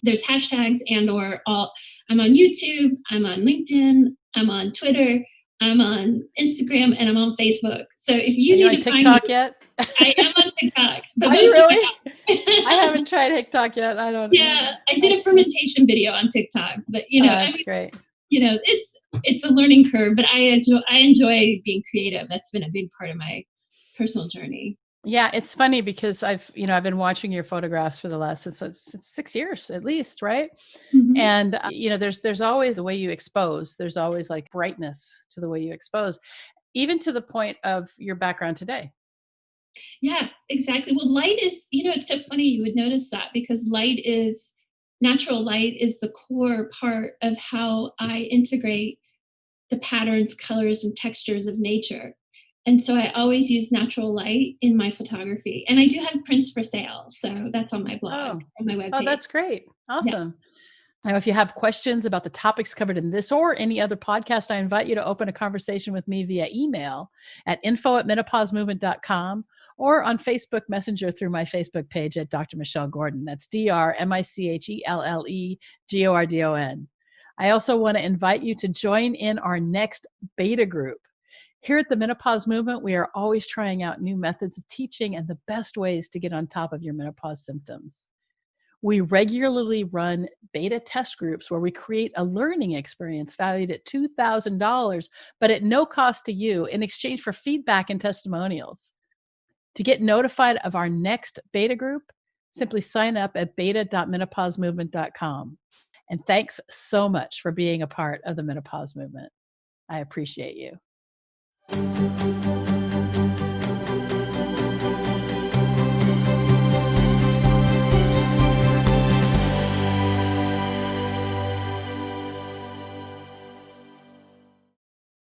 There's hashtags and or all. I'm on YouTube, I'm on LinkedIn, I'm on Twitter, I'm on Instagram, and I'm on Facebook. So if Are you you need on to find me, TikTok yet? I am on TikTok, but Are you mostly my really? I dog. haven't tried TikTok yet. I don't. Yeah, I did a fermentation video on TikTok, but I That's mean, great. it's a learning curve, but I enjoy being creative. That's been a big part of my personal journey. Yeah, it's funny because I've been watching your photographs for the last since 6 years at least, right? Mhm. And there's always the way you expose. There's always like brightness to the way you expose, even to the point of your background today. Yeah, exactly. Well, light is, it's so funny you would notice that because natural light is the core part of how I integrate the patterns, colors, and textures of nature. And so I always use natural light in my photography. And I do have prints for sale. So that's on my blog, Oh, on my oh, webpage. that's great. Yeah. Awesome. Now, if you have questions about the topics covered in this or any other podcast, I invite you to open a conversation with me via email at info@menopausemovement.com or on Facebook Messenger through my Facebook page at Dr. Michelle Gordon. That's DrMichellEllelGordon. I also want to invite you to join in our next beta group. Here at the Menopause Movement, we are always trying out new methods of teaching and the best ways to get on top of your menopause symptoms. We regularly run beta test groups where we create a learning experience valued at $2,000, but at no cost to you in exchange for feedback and testimonials. To get notified of our next beta group, simply sign up at beta.menopausemovement.com. And thanks so much for being a part of the Menopause Movement. I appreciate you.